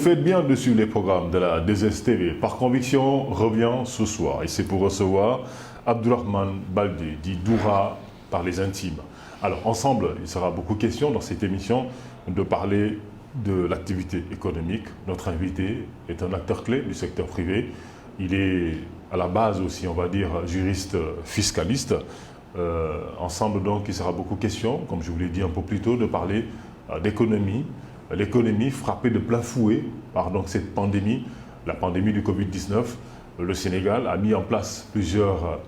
faites bien de suivre les programmes de la DSTV. Par conviction, revient ce soir. Et c'est pour recevoir Abdourahmane Baldé, dit Doura par les intimes. Alors, ensemble, il sera beaucoup question dans cette émission de parler de l'activité économique. Notre invité est un acteur clé du secteur privé. Il est à la base aussi, on va dire, juriste fiscaliste. Ensemble, donc, il sera beaucoup question, comme je vous l'ai dit un peu plus tôt, de parler d'économie. L'économie frappée de plein fouet par donc, cette pandémie, la pandémie du Covid-19. Le Sénégal a mis en place plusieurs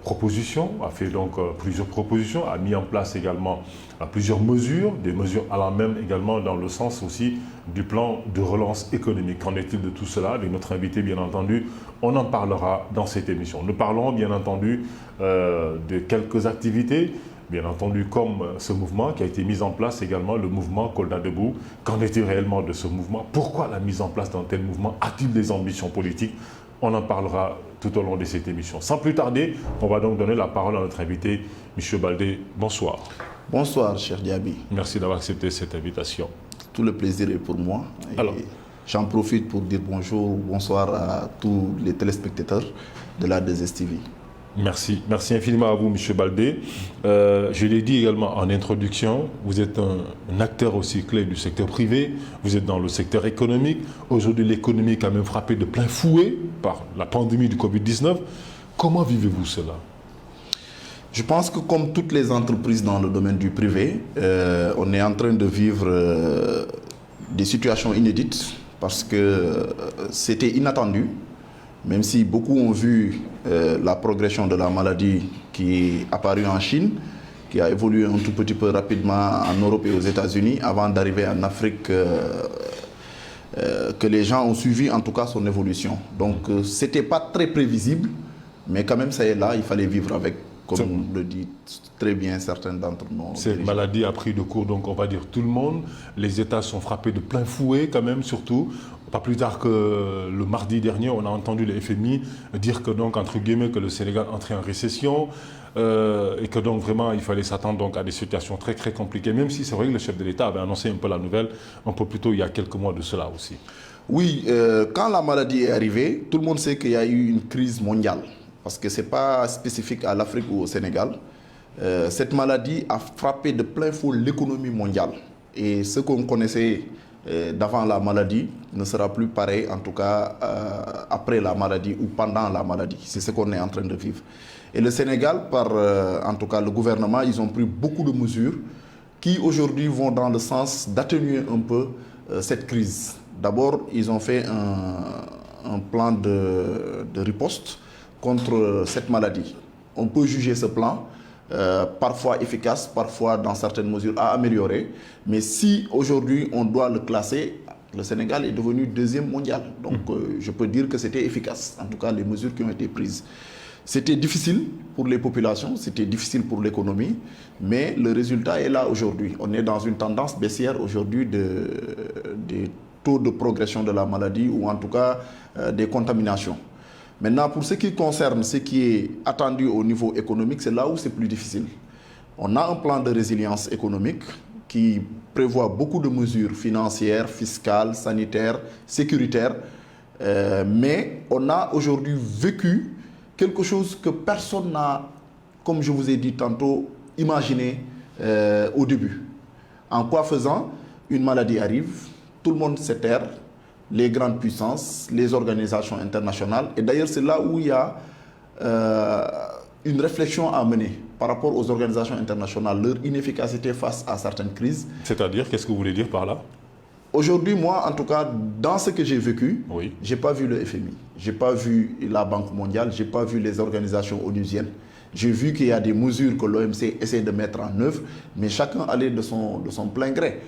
propositions, a fait donc plusieurs propositions, a mis en place également plusieurs mesures, des mesures allant même également dans le sens aussi du plan de relance économique. Qu'en est-il de tout cela? Avec notre invité, bien entendu, on en parlera dans cette émission. Nous parlons bien entendu de quelques activités, bien entendu comme ce mouvement qui a été mis en place également, le mouvement Kolda Debout. Qu'en est-il réellement de ce mouvement? Pourquoi la mise en place d'un tel mouvement? A-t-il des ambitions politiques? On en parlera tout au long de cette émission. Sans plus tarder, on va donc donner la parole à notre invité, M. Baldé. Bonsoir. Bonsoir, cher Diaby. Merci d'avoir accepté cette invitation. Tout le plaisir est pour moi. Alors, j'en profite pour dire bonjour, bonsoir à tous les téléspectateurs de la 2STV. Merci. Merci infiniment à vous, M. Baldé. Je l'ai dit également en introduction, vous êtes un acteur aussi clé du secteur privé, vous êtes dans le secteur économique. Aujourd'hui, l'économie est quand même frappée de plein fouet par la pandémie du Covid-19. Comment vivez-vous cela? Je pense que comme toutes les entreprises dans le domaine du privé, on est en train de vivre des situations inédites parce que c'était inattendu. Même si beaucoup ont vu la progression de la maladie qui est apparue en Chine, qui a évolué un tout petit peu rapidement en Europe et aux États-Unis, avant d'arriver en Afrique, que les gens ont suivi en tout cas son évolution. Donc ce n'était pas très prévisible, mais quand même ça est là, il fallait vivre avec, comme le dit très bien certains d'entre nous. Cette maladie a pris de court, donc on va dire tout le monde. Les États sont frappés de plein fouet quand même, surtout. Pas plus tard que le mardi dernier, on a entendu le FMI dire que donc, entre guillemets, que le Sénégal entrait en récession et que donc vraiment il fallait s'attendre donc à des situations très très compliquées, même si c'est vrai que le chef de l'État avait annoncé un peu la nouvelle un peu plus tôt, il y a quelques mois de cela aussi. Oui, quand la maladie est arrivée, tout le monde sait qu'il y a eu une crise mondiale, parce que ce n'est pas spécifique à l'Afrique ou au Sénégal. Cette maladie a frappé de plein fouet l'économie mondiale. Et ce qu'on connaissait d'avant la maladie ne sera plus pareil, en tout cas après la maladie ou pendant la maladie. C'est ce qu'on est en train de vivre. Et le Sénégal, par en tout cas le gouvernement, ils ont pris beaucoup de mesures qui aujourd'hui vont dans le sens d'atténuer un peu cette crise. D'abord, ils ont fait un plan de riposte contre cette maladie. On peut juger ce plan parfois efficace, parfois dans certaines mesures à améliorer. Mais si aujourd'hui on doit le classer, le Sénégal est devenu deuxième mondial. Donc je peux dire que c'était efficace, en tout cas les mesures qui ont été prises. C'était difficile pour les populations, c'était difficile pour l'économie, mais le résultat est là aujourd'hui. On est dans une tendance baissière aujourd'hui des taux de progression de la maladie ou en tout cas des contaminations. Maintenant, pour ce qui concerne ce qui est attendu au niveau économique, c'est là où c'est plus difficile. On a un plan de résilience économique qui prévoit beaucoup de mesures financières, fiscales, sanitaires, sécuritaires. Mais on a aujourd'hui vécu quelque chose que personne n'a, comme je vous ai dit tantôt, imaginé au début. En quoi faisant, une maladie arrive, tout le monde s'éterre, les grandes puissances, les organisations internationales. Et d'ailleurs, c'est là où il y a une réflexion à mener par rapport aux organisations internationales, leur inefficacité face à certaines crises. C'est-à-dire, qu'est-ce que vous voulez dire par là? Aujourd'hui, moi, en tout cas, dans ce que j'ai vécu, oui. Je n'ai pas vu le FMI, je n'ai pas vu la Banque mondiale, je n'ai pas vu les organisations onusiennes. J'ai vu qu'il y a des mesures que l'OMC essaie de mettre en œuvre, mais chacun allait de son plein gré.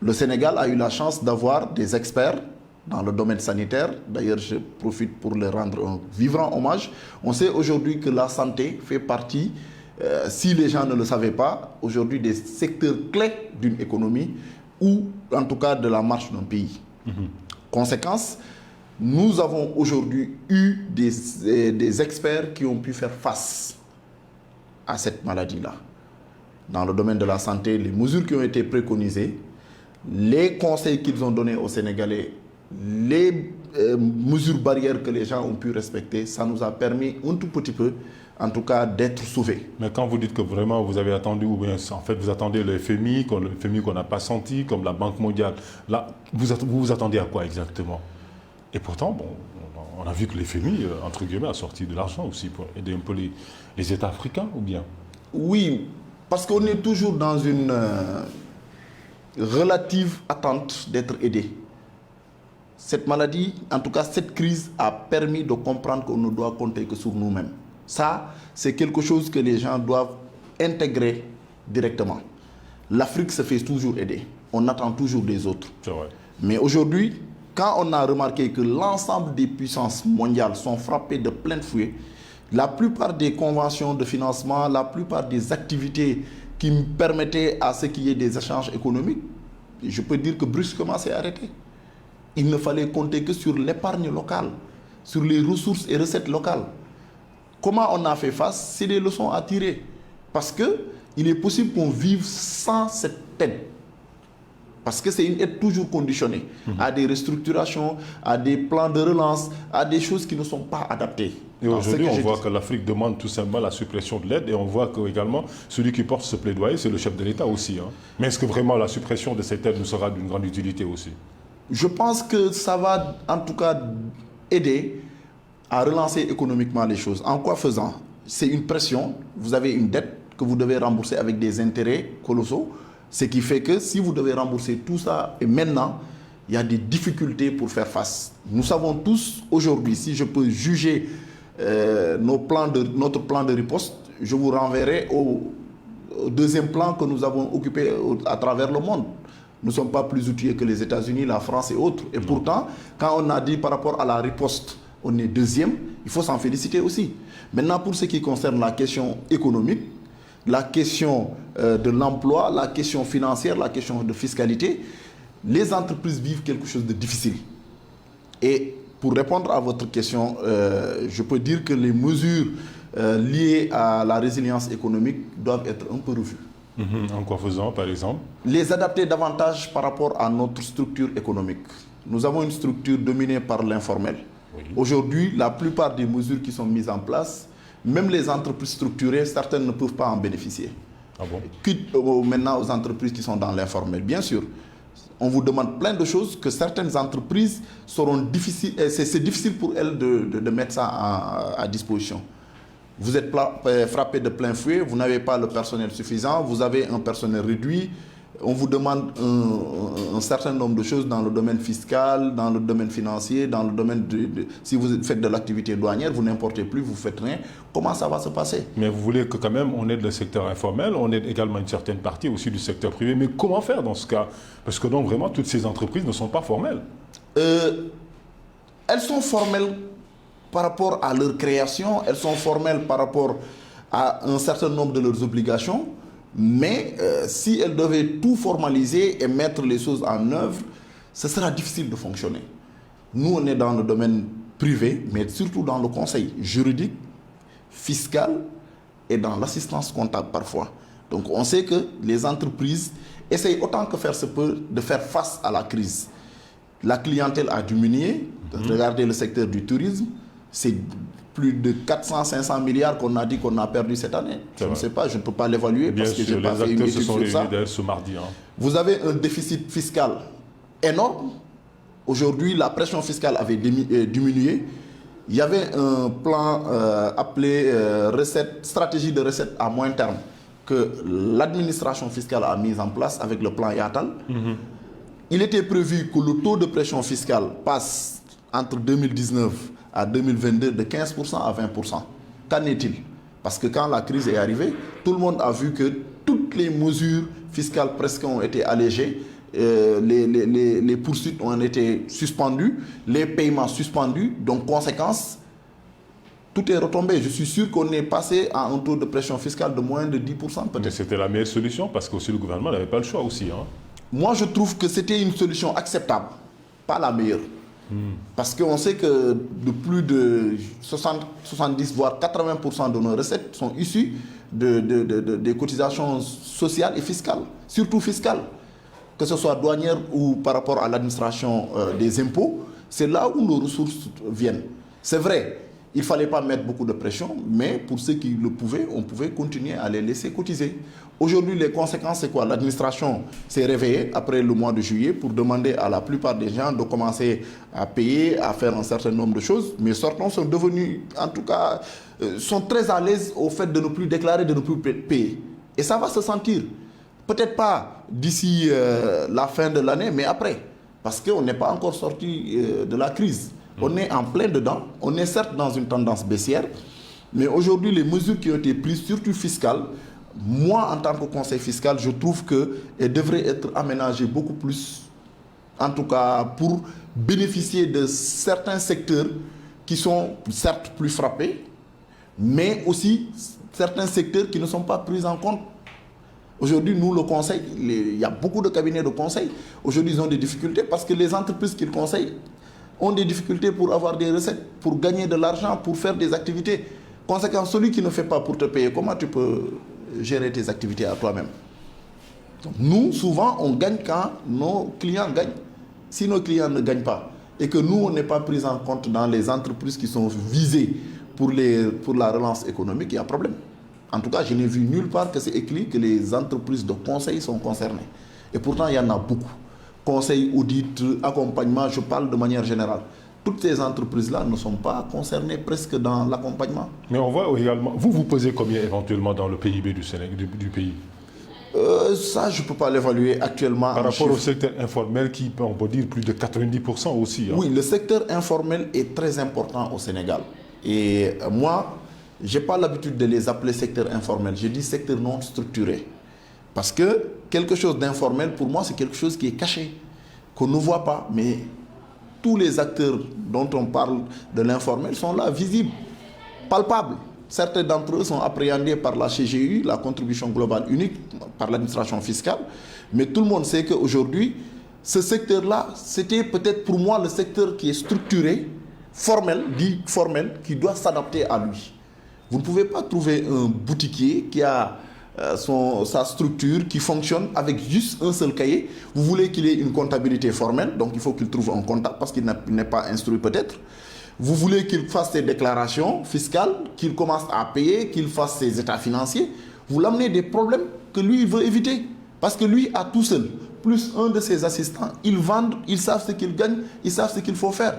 Le Sénégal a eu la chance d'avoir des experts dans le domaine sanitaire. D'ailleurs, je profite pour leur rendre un vibrant hommage. On sait aujourd'hui que la santé fait partie, si les gens ne le savaient pas, aujourd'hui des secteurs clés d'une économie ou en tout cas de la marche d'un pays. Conséquence, nous avons aujourd'hui eu des experts qui ont pu faire face à cette maladie-là. Dans le domaine de la santé, les mesures qui ont été préconisées, les conseils qu'ils ont donnés aux Sénégalais les mesures barrières que les gens ont pu respecter, ça nous a permis un tout petit peu, en tout cas, d'être sauvés. Mais quand vous dites que vraiment vous avez attendu, ou bien en fait vous attendez le FMI qu'on n'a pas senti, comme la Banque mondiale, là, vous attendez à quoi exactement? Et pourtant, bon, on a vu que le FMI, entre guillemets, a sorti de l'argent aussi pour aider un peu les États africains, ou bien? Oui, parce qu'on est toujours dans une relative attente d'être aidé. Cette maladie, en tout cas cette crise, a permis de comprendre qu'on ne doit compter que sur nous-mêmes. Ça, c'est quelque chose que les gens doivent intégrer directement. L'Afrique se fait toujours aider. On attend toujours des autres. C'est vrai. Mais aujourd'hui, quand on a remarqué que l'ensemble des puissances mondiales sont frappées de plein fouet, la plupart des conventions de financement, la plupart des activités qui me permettaient à ce qu'il y ait des échanges économiques, je peux dire que brusquement c'est arrêté. Il ne fallait compter que sur l'épargne locale, sur les ressources et recettes locales. Comment on a fait face? C'est des leçons à tirer. Parce qu'il est possible qu'on vive sans cette aide. Parce que c'est une aide toujours conditionnée à des restructurations, à des plans de relance, à des choses qui ne sont pas adaptées. Et aujourd'hui, on voit que l'Afrique demande tout simplement la suppression de l'aide et on voit que également celui qui porte ce plaidoyer, c'est le chef de l'État aussi. Hein. Mais est-ce que vraiment la suppression de cette aide nous sera d'une grande utilité aussi? Je pense que ça va en tout cas aider à relancer économiquement les choses. En quoi faisant? C'est une pression. Vous avez une dette que vous devez rembourser avec des intérêts colossaux. Ce qui fait que si vous devez rembourser tout ça, et maintenant, il y a des difficultés pour faire face. Nous savons tous aujourd'hui, si je peux juger notre plan de riposte, je vous renverrai au deuxième plan que nous avons occupé à travers le monde. Nous ne sommes pas plus outillés que les États-Unis, la France et autres. Et pourtant, quand on a dit par rapport à la riposte, on est deuxième, il faut s'en féliciter aussi. Maintenant, pour ce qui concerne la question économique, la question de l'emploi, la question financière, la question de fiscalité, les entreprises vivent quelque chose de difficile. Et pour répondre à votre question, je peux dire que les mesures liées à la résilience économique doivent être un peu revues. En quoi faisant, par exemple? Les adapter davantage par rapport à notre structure économique. Nous avons une structure dominée par l'informel. Oui. Aujourd'hui, la plupart des mesures qui sont mises en place, même les entreprises structurées, certaines ne peuvent pas en bénéficier. Ah bon? Quitte maintenant aux entreprises qui sont dans l'informel. Bien sûr, on vous demande plein de choses que certaines entreprises seront difficiles. C'est difficile pour elles de mettre ça à disposition. Vous êtes frappé de plein fouet, vous n'avez pas le personnel suffisant, vous avez un personnel réduit. On vous demande un certain nombre de choses dans le domaine fiscal, dans le domaine financier, dans le domaine si vous faites de l'activité douanière, vous n'importez plus, vous ne faites rien. Comment ça va se passer? Mais vous voulez que quand même on aide le secteur informel, on aide également une certaine partie aussi du secteur privé. Mais comment faire dans ce cas? Parce que donc vraiment toutes ces entreprises ne sont pas formelles. Elles sont formelles par rapport à leur création, elles sont formelles par rapport à un certain nombre de leurs obligations. Mais si elles devaient tout formaliser et mettre les choses en œuvre, ce sera difficile de fonctionner. Nous, on est dans le domaine privé, mais surtout dans le conseil juridique, fiscal et dans l'assistance comptable parfois. Donc on sait que les entreprises essayent autant que faire se peut de faire face à la crise. La clientèle a diminué. Regardez le secteur du tourisme, c'est plus de 400-500 milliards qu'on a dit qu'on a perdu cette année. Je ne sais pas, je ne peux pas l'évaluer parce que je n'ai pas fait une étude sur ça. Ce mardi, hein. Vous avez un déficit fiscal énorme. Aujourd'hui, la pression fiscale avait diminué. Il y avait un plan appelé stratégie de recettes à moyen terme que l'administration fiscale a mis en place avec le plan Yatal. Il était prévu que le taux de pression fiscale passe entre 2019 à 2022 de 15% à 20%. Qu'en est-il? Parce que quand la crise est arrivée, tout le monde a vu que toutes les mesures fiscales presque ont été allégées, les poursuites ont été suspendues, les paiements suspendus, donc conséquence, tout est retombé. Je suis sûr qu'on est passé à un taux de pression fiscale de moins de 10% peut-être. Mais c'était la meilleure solution parce que aussi le gouvernement n'avait pas le choix aussi. Hein. Moi, je trouve que c'était une solution acceptable, pas la meilleure. Parce qu'on sait que de plus de 70 voire 80% de nos recettes sont issues des cotisations sociales et fiscales, surtout fiscales, que ce soit douanières ou par rapport à l'administration des impôts. C'est là où nos ressources viennent. C'est vrai, il ne fallait pas mettre beaucoup de pression, mais pour ceux qui le pouvaient, on pouvait continuer à les laisser cotiser. Aujourd'hui, les conséquences, c'est quoi? L'administration s'est réveillée après le mois de juillet pour demander à la plupart des gens de commencer à payer, à faire un certain nombre de choses. Mais certains sont devenus, en tout cas, sont très à l'aise au fait de ne plus déclarer, de ne plus payer. Et ça va se sentir. Peut-être pas d'ici la fin de l'année, mais après. Parce qu'on n'est pas encore sorti de la crise. On est en plein dedans. On est certes dans une tendance baissière. Mais aujourd'hui, les mesures qui ont été prises, surtout fiscales, moi, en tant que conseil fiscal, je trouve qu'elles devraient être aménagées beaucoup plus, en tout cas pour bénéficier de certains secteurs qui sont certes plus frappés, mais aussi certains secteurs qui ne sont pas pris en compte. Aujourd'hui, nous, le conseil, il y a beaucoup de cabinets de conseil. Aujourd'hui, ils ont des difficultés parce que les entreprises qu'ils conseillent ont des difficultés pour avoir des recettes, pour gagner de l'argent, pour faire des activités. Conséquence, celui qui ne fait pas pour te payer, comment tu peux gérer tes activités à toi-même? Donc, nous, souvent, on gagne quand nos clients gagnent. Si nos clients ne gagnent pas et que nous, on n'est pas pris en compte dans les entreprises qui sont visées pour la relance économique, il y a un problème. En tout cas, je n'ai vu nulle part que c'est écrit que les entreprises de conseil sont concernées. Et pourtant, il y en a beaucoup. Conseil, audit, accompagnement, je parle de manière générale. Toutes ces entreprises-là ne sont pas concernées presque dans l'accompagnement. Mais on voit également, vous pesez combien éventuellement dans le PIB du Sénégal, du pays? Ça, je ne peux pas l'évaluer actuellement. Par rapport au secteur informel qui, on peut dire, plus de 90% aussi. Hein. Oui, le secteur informel est très important au Sénégal. Et moi, je n'ai pas l'habitude de les appeler secteur informel. Je dis secteur non structuré. Parce que quelque chose d'informel, pour moi, c'est quelque chose qui est caché, qu'on ne voit pas. Mais tous les acteurs dont on parle de l'informel sont là, visibles, palpables. Certains d'entre eux sont appréhendés par la CGU, la contribution globale unique, par l'administration fiscale. Mais tout le monde sait qu'aujourd'hui, ce secteur-là, c'était peut-être pour moi le secteur qui est structuré, formel, dit formel, qui doit s'adapter à lui. Vous ne pouvez pas trouver un boutiquier qui a sa structure, qui fonctionne avec juste un seul cahier. Vous voulez qu'il ait une comptabilité formelle, donc il faut qu'il trouve un comptable parce qu'il n'est pas instruit peut-être. Vous voulez qu'il fasse ses déclarations fiscales, qu'il commence à payer, qu'il fasse ses états financiers. Vous l'amenez des problèmes que lui, il veut éviter. Parce que lui, à tout seul, plus un de ses assistants, ils vendent, ils savent ce qu'ils gagnent, ils savent ce qu'il faut faire.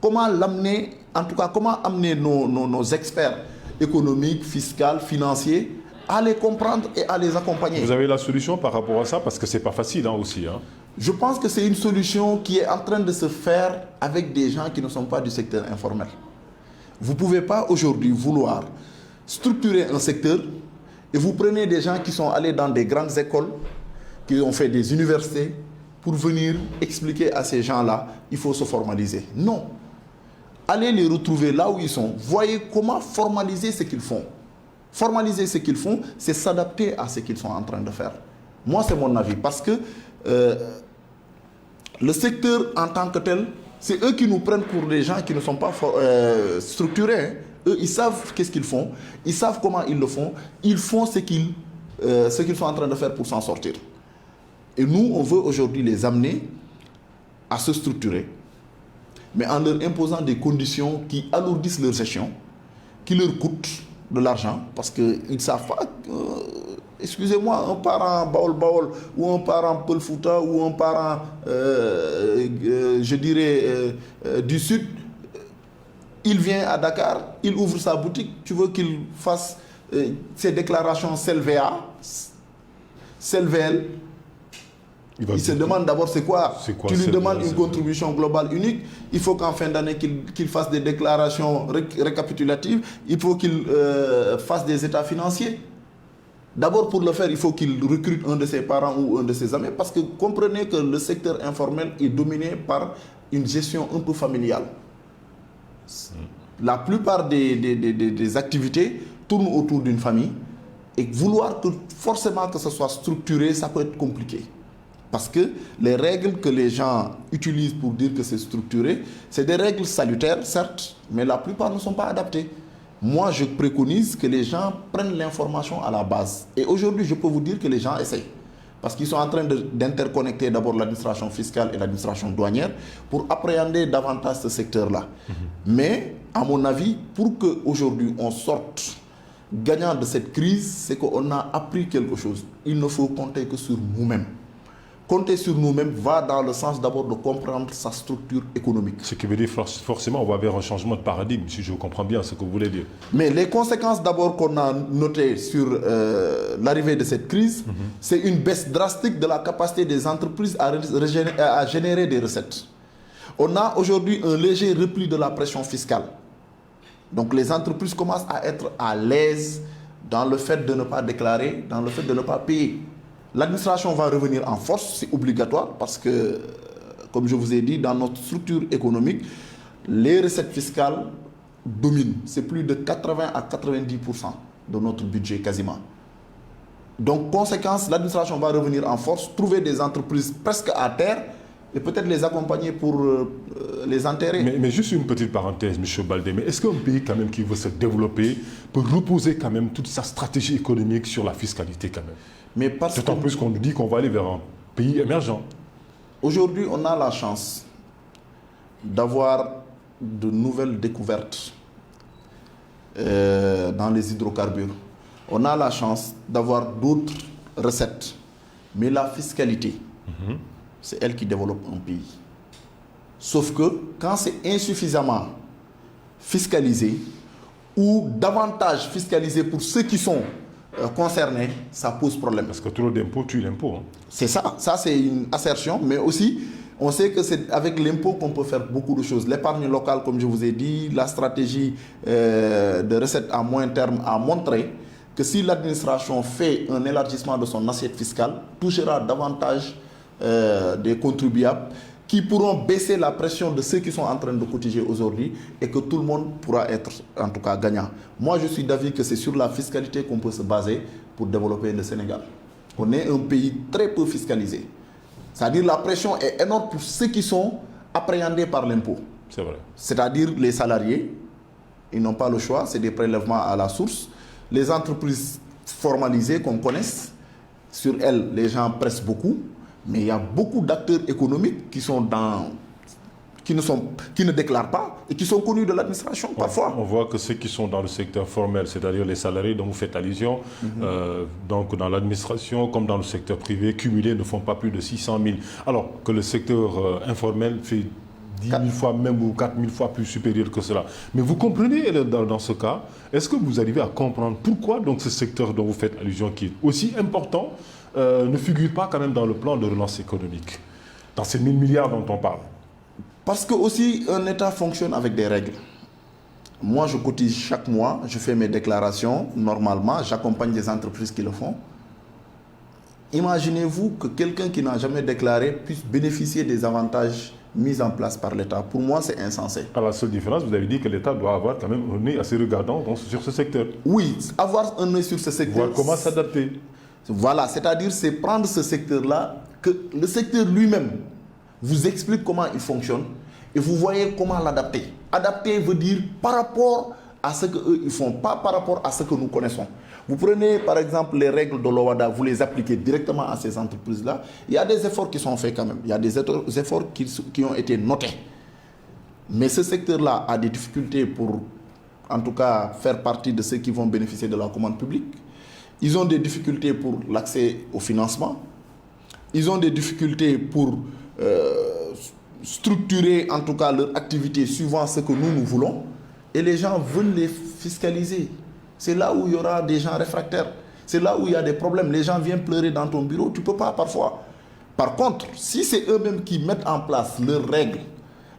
Comment l'amener, en tout cas, comment amener nos experts économiques, fiscaux, financiers, à les comprendre et à les accompagner? Vous avez la solution par rapport à ça? Parce que ce n'est pas facile aussi. Hein. Je pense que c'est une solution qui est en train de se faire avec des gens qui ne sont pas du secteur informel. Vous ne pouvez pas aujourd'hui vouloir structurer un secteur et vous prenez des gens qui sont allés dans des grandes écoles, qui ont fait des universités, pour venir expliquer à ces gens-là, il faut se formaliser. Non. Allez les retrouver là où ils sont. Voyez comment formaliser ce qu'ils font. Formaliser ce qu'ils font, c'est s'adapter à ce qu'ils sont en train de faire. Moi, c'est mon avis. Parce que le secteur en tant que tel, c'est eux qui nous prennent pour des gens qui ne sont pas structurés. Hein. Eux, ils savent qu'est-ce qu'ils font. Ils savent comment ils le font. Ils font ce qu'ils sont en train de faire pour s'en sortir. Et nous, on veut aujourd'hui les amener à se structurer, mais en leur imposant des conditions qui alourdissent leur gestion, qui leur coûtent de l'argent, parce qu'ils ne savent pas, excusez-moi, un parent Baol, ou un parent Peul Fouta, ou un parent, je dirais, du Sud, il vient à Dakar, il ouvre sa boutique, tu veux qu'il fasse ses déclarations CELVA, CELVL, il se demande d'abord c'est quoi. Tu lui demandes une contribution globale unique. Il faut qu'en fin d'année qu'il fasse des déclarations récapitulatives. Il faut qu'il fasse des états financiers. D'abord pour le faire, il faut qu'il recrute un de ses parents ou un de ses amis. Parce que comprenez que le secteur informel est dominé par une gestion un peu familiale. La plupart des activités tournent autour d'une famille. Et vouloir que forcément que ce soit structuré, ça peut être compliqué. Parce que les règles que les gens utilisent pour dire que c'est structuré, c'est des règles salutaires, certes, mais la plupart ne sont pas adaptées. Moi, je préconise que les gens prennent l'information à la base. Et aujourd'hui, je peux vous dire que les gens essayent. parce qu'ils sont en train d'interconnecter d'abord l'administration fiscale et l'administration douanière pour appréhender davantage ce secteur-là. Mais, à mon avis, pour qu'aujourd'hui on sorte gagnant de cette crise, c'est qu'on a appris quelque chose. Il ne faut compter que sur nous-mêmes. Compter sur nous-mêmes va dans le sens d'abord de comprendre sa structure économique. Ce qui veut dire forcément on va vers un changement de paradigme, si je comprends bien ce que vous voulez dire. Mais les conséquences d'abord qu'on a notées sur l'arrivée de cette crise, c'est une baisse drastique de la capacité des entreprises à générer des recettes. On a aujourd'hui un léger repli de la pression fiscale. Donc les entreprises commencent à être à l'aise dans le fait de ne pas déclarer, dans le fait de ne pas payer. L'administration va revenir en force, c'est obligatoire parce que, comme je vous ai dit, dans notre structure économique, les recettes fiscales dominent. C'est plus de 80 à 90% de notre budget quasiment. Donc, conséquence, l'administration va revenir en force, trouver des entreprises presque à terre et peut-être les accompagner pour les enterrer. Mais juste une petite parenthèse, M. Baldé, mais est-ce qu'un pays quand même qui veut se développer peut reposer quand même toute sa stratégie économique sur la fiscalité quand même? Mais parce d'autant plus qu'on nous dit qu'on va aller vers un pays émergent. Aujourd'hui, on a la chance d'avoir de nouvelles découvertes dans les hydrocarbures. On a la chance d'avoir d'autres recettes. Mais la fiscalité, c'est elle qui développe un pays. Sauf que quand c'est insuffisamment fiscalisé ou davantage fiscalisé pour ceux qui sont concernés, ça pose problème. Parce que trop d'impôts tue l'impôt. C'est ça. Ça, c'est une assertion. Mais aussi, on sait que c'est avec l'impôt qu'on peut faire beaucoup de choses. L'épargne locale, comme je vous ai dit, la stratégie de recettes à moyen terme a montré que si l'administration fait un élargissement de son assiette fiscale, touchera davantage des contribuables qui pourront baisser la pression de ceux qui sont en train de cotiser aujourd'hui et que tout le monde pourra être en tout cas gagnant. Moi, je suis d'avis que c'est sur la fiscalité qu'on peut se baser pour développer le Sénégal. On est un pays très peu fiscalisé. C'est-à-dire la pression est énorme pour ceux qui sont appréhendés par l'impôt. C'est vrai. C'est-à-dire les salariés, ils n'ont pas le choix, c'est des prélèvements à la source. Les entreprises formalisées qu'on connaisse, sur elles, les gens pressent beaucoup. Mais il y a beaucoup d'acteurs économiques qui ne déclarent pas et qui sont connus de l'administration parfois. On voit que ceux qui sont dans le secteur formel, c'est-à-dire les salariés dont vous faites allusion, donc dans l'administration comme dans le secteur privé, cumulés ne font pas plus de 600 000. Alors que le secteur informel fait 10 000 fois même ou 4 000 fois plus supérieur que cela. Mais vous comprenez dans ce cas, est-ce que vous arrivez à comprendre pourquoi donc ce secteur dont vous faites allusion qui est aussi important ne figure pas quand même dans le plan de relance économique, dans ces 1000 milliards dont on parle? Parce que aussi un État fonctionne avec des règles. Moi, je cotise chaque mois, je fais mes déclarations normalement, j'accompagne des entreprises qui le font. Imaginez-vous que quelqu'un qui n'a jamais déclaré puisse bénéficier des avantages mis en place par l'État. Pour moi, c'est insensé. À la seule différence, vous avez dit que l'État doit avoir quand même un œil assez regardant sur ce secteur. Oui, avoir un œil sur ce secteur. Voir comment s'adapter. Voilà, c'est-à-dire c'est prendre ce secteur-là, que le secteur lui-même vous explique comment il fonctionne et vous voyez comment l'adapter. Adapter veut dire par rapport à ce qu'eux ils font, pas par rapport à ce que nous connaissons. Vous prenez par exemple les règles de l'OHADA, vous les appliquez directement à ces entreprises-là. Il y a des efforts qui sont faits quand même. Il y a des efforts qui ont été notés. Mais ce secteur-là a des difficultés pour, en tout cas, faire partie de ceux qui vont bénéficier de la commande publique. Ils ont des difficultés pour l'accès au financement. Ils ont des difficultés pour structurer en tout cas leur activité suivant ce que nous voulons. Et les gens veulent les fiscaliser. C'est là où il y aura des gens réfractaires. C'est là où il y a des problèmes. Les gens viennent pleurer dans ton bureau. Tu ne peux pas parfois. Par contre, si c'est eux-mêmes qui mettent en place leurs règles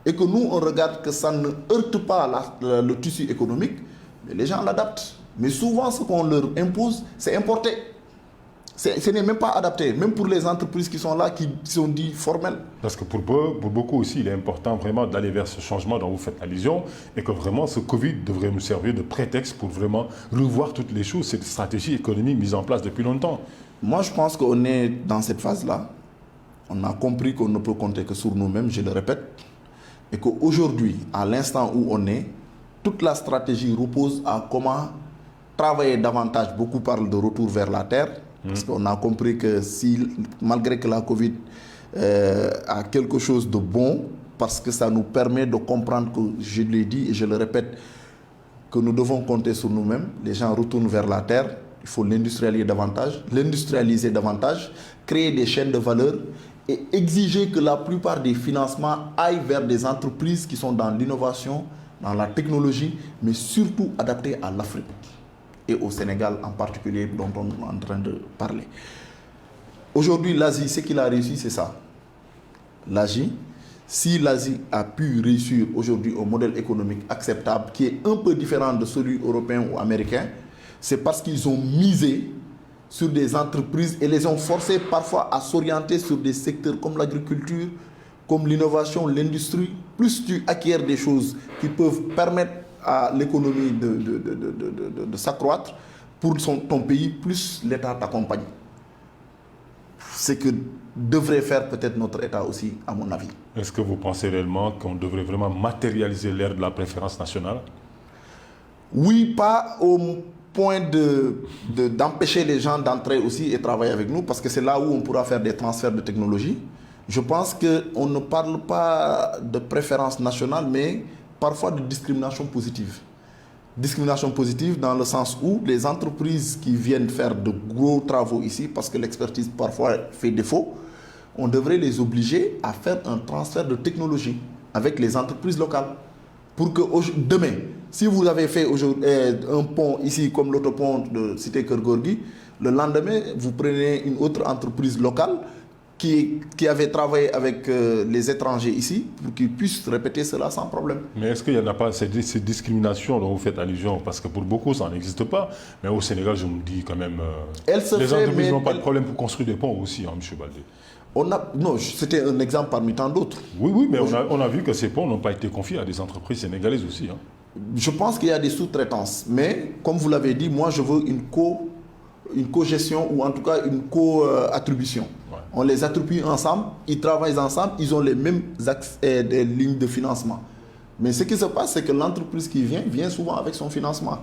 et que nous, on regarde que ça ne heurte pas le tissu économique, les gens l'adaptent. Mais souvent, ce qu'on leur impose, c'est importé. Ce n'est même pas adapté, même pour les entreprises qui sont là, qui sont dites formelles. Parce que pour beaucoup aussi, il est important vraiment d'aller vers ce changement dont vous faites allusion et que vraiment ce Covid devrait nous servir de prétexte pour vraiment revoir toutes les choses, cette stratégie économique mise en place depuis longtemps. Moi, je pense qu'on est dans cette phase-là. On a compris qu'on ne peut compter que sur nous-mêmes, je le répète, et qu'aujourd'hui, à l'instant où on est, toute la stratégie repose à comment travailler davantage. Beaucoup parlent de retour vers la terre. Parce qu'on a compris que si, malgré que la Covid a quelque chose de bon, parce que ça nous permet de comprendre que, je l'ai dit et je le répète, que nous devons compter sur nous-mêmes. Les gens retournent vers la terre. Il faut l'industrialiser davantage, créer des chaînes de valeur et exiger que la plupart des financements aillent vers des entreprises qui sont dans l'innovation, dans la technologie, mais surtout adaptées à l'Afrique et au Sénégal en particulier, dont on est en train de parler. Aujourd'hui, l'Asie, ce qu'il a réussi, c'est ça. L'Asie, si l'Asie a pu réussir aujourd'hui un modèle économique acceptable qui est un peu différent de celui européen ou américain, c'est parce qu'ils ont misé sur des entreprises et les ont forcés parfois à s'orienter sur des secteurs comme l'agriculture, comme l'innovation, l'industrie. Plus tu acquiers des choses qui peuvent permettre à l'économie de s'accroître pour ton pays, plus l'État t'accompagne. C'est que devrait faire peut-être notre État aussi, à mon avis. Est-ce que vous pensez réellement qu'on devrait vraiment matérialiser l'ère de la préférence nationale? Oui, pas au point d'empêcher les gens d'entrer aussi et travailler avec nous, parce que c'est là où on pourra faire des transferts de technologie. Je pense qu'on ne parle pas de préférence nationale, mais parfois de discrimination positive. Discrimination positive dans le sens où les entreprises qui viennent faire de gros travaux ici, parce que l'expertise parfois fait défaut, on devrait les obliger à faire un transfert de technologie avec les entreprises locales. Pour que demain, si vous avez fait un pont ici comme l'autopont de Cité Keur Gorgui, le lendemain, vous prenez une autre entreprise locale qui avait travaillé avec les étrangers ici pour qu'ils puissent répéter cela sans problème. Mais est-ce qu'il n'y en a pas ces discriminations dont vous faites allusion? Parce que pour beaucoup, ça n'existe pas. Mais au Sénégal, je me dis quand même... les entreprises n'ont pas de problème pour construire des ponts aussi, hein, M. Baldé. Non, c'était un exemple parmi tant d'autres. Oui, mais on a vu que ces ponts n'ont pas été confiés à des entreprises sénégalaises aussi. Hein. Je pense qu'il y a des sous-traitances. Mais, comme vous l'avez dit, moi, je veux une co-gestion ou en tout cas une co-attribution. Ouais. On les attribue ensemble, ils travaillent ensemble, ils ont les mêmes des lignes de financement. Mais ce qui se passe, c'est que l'entreprise qui vient souvent avec son financement.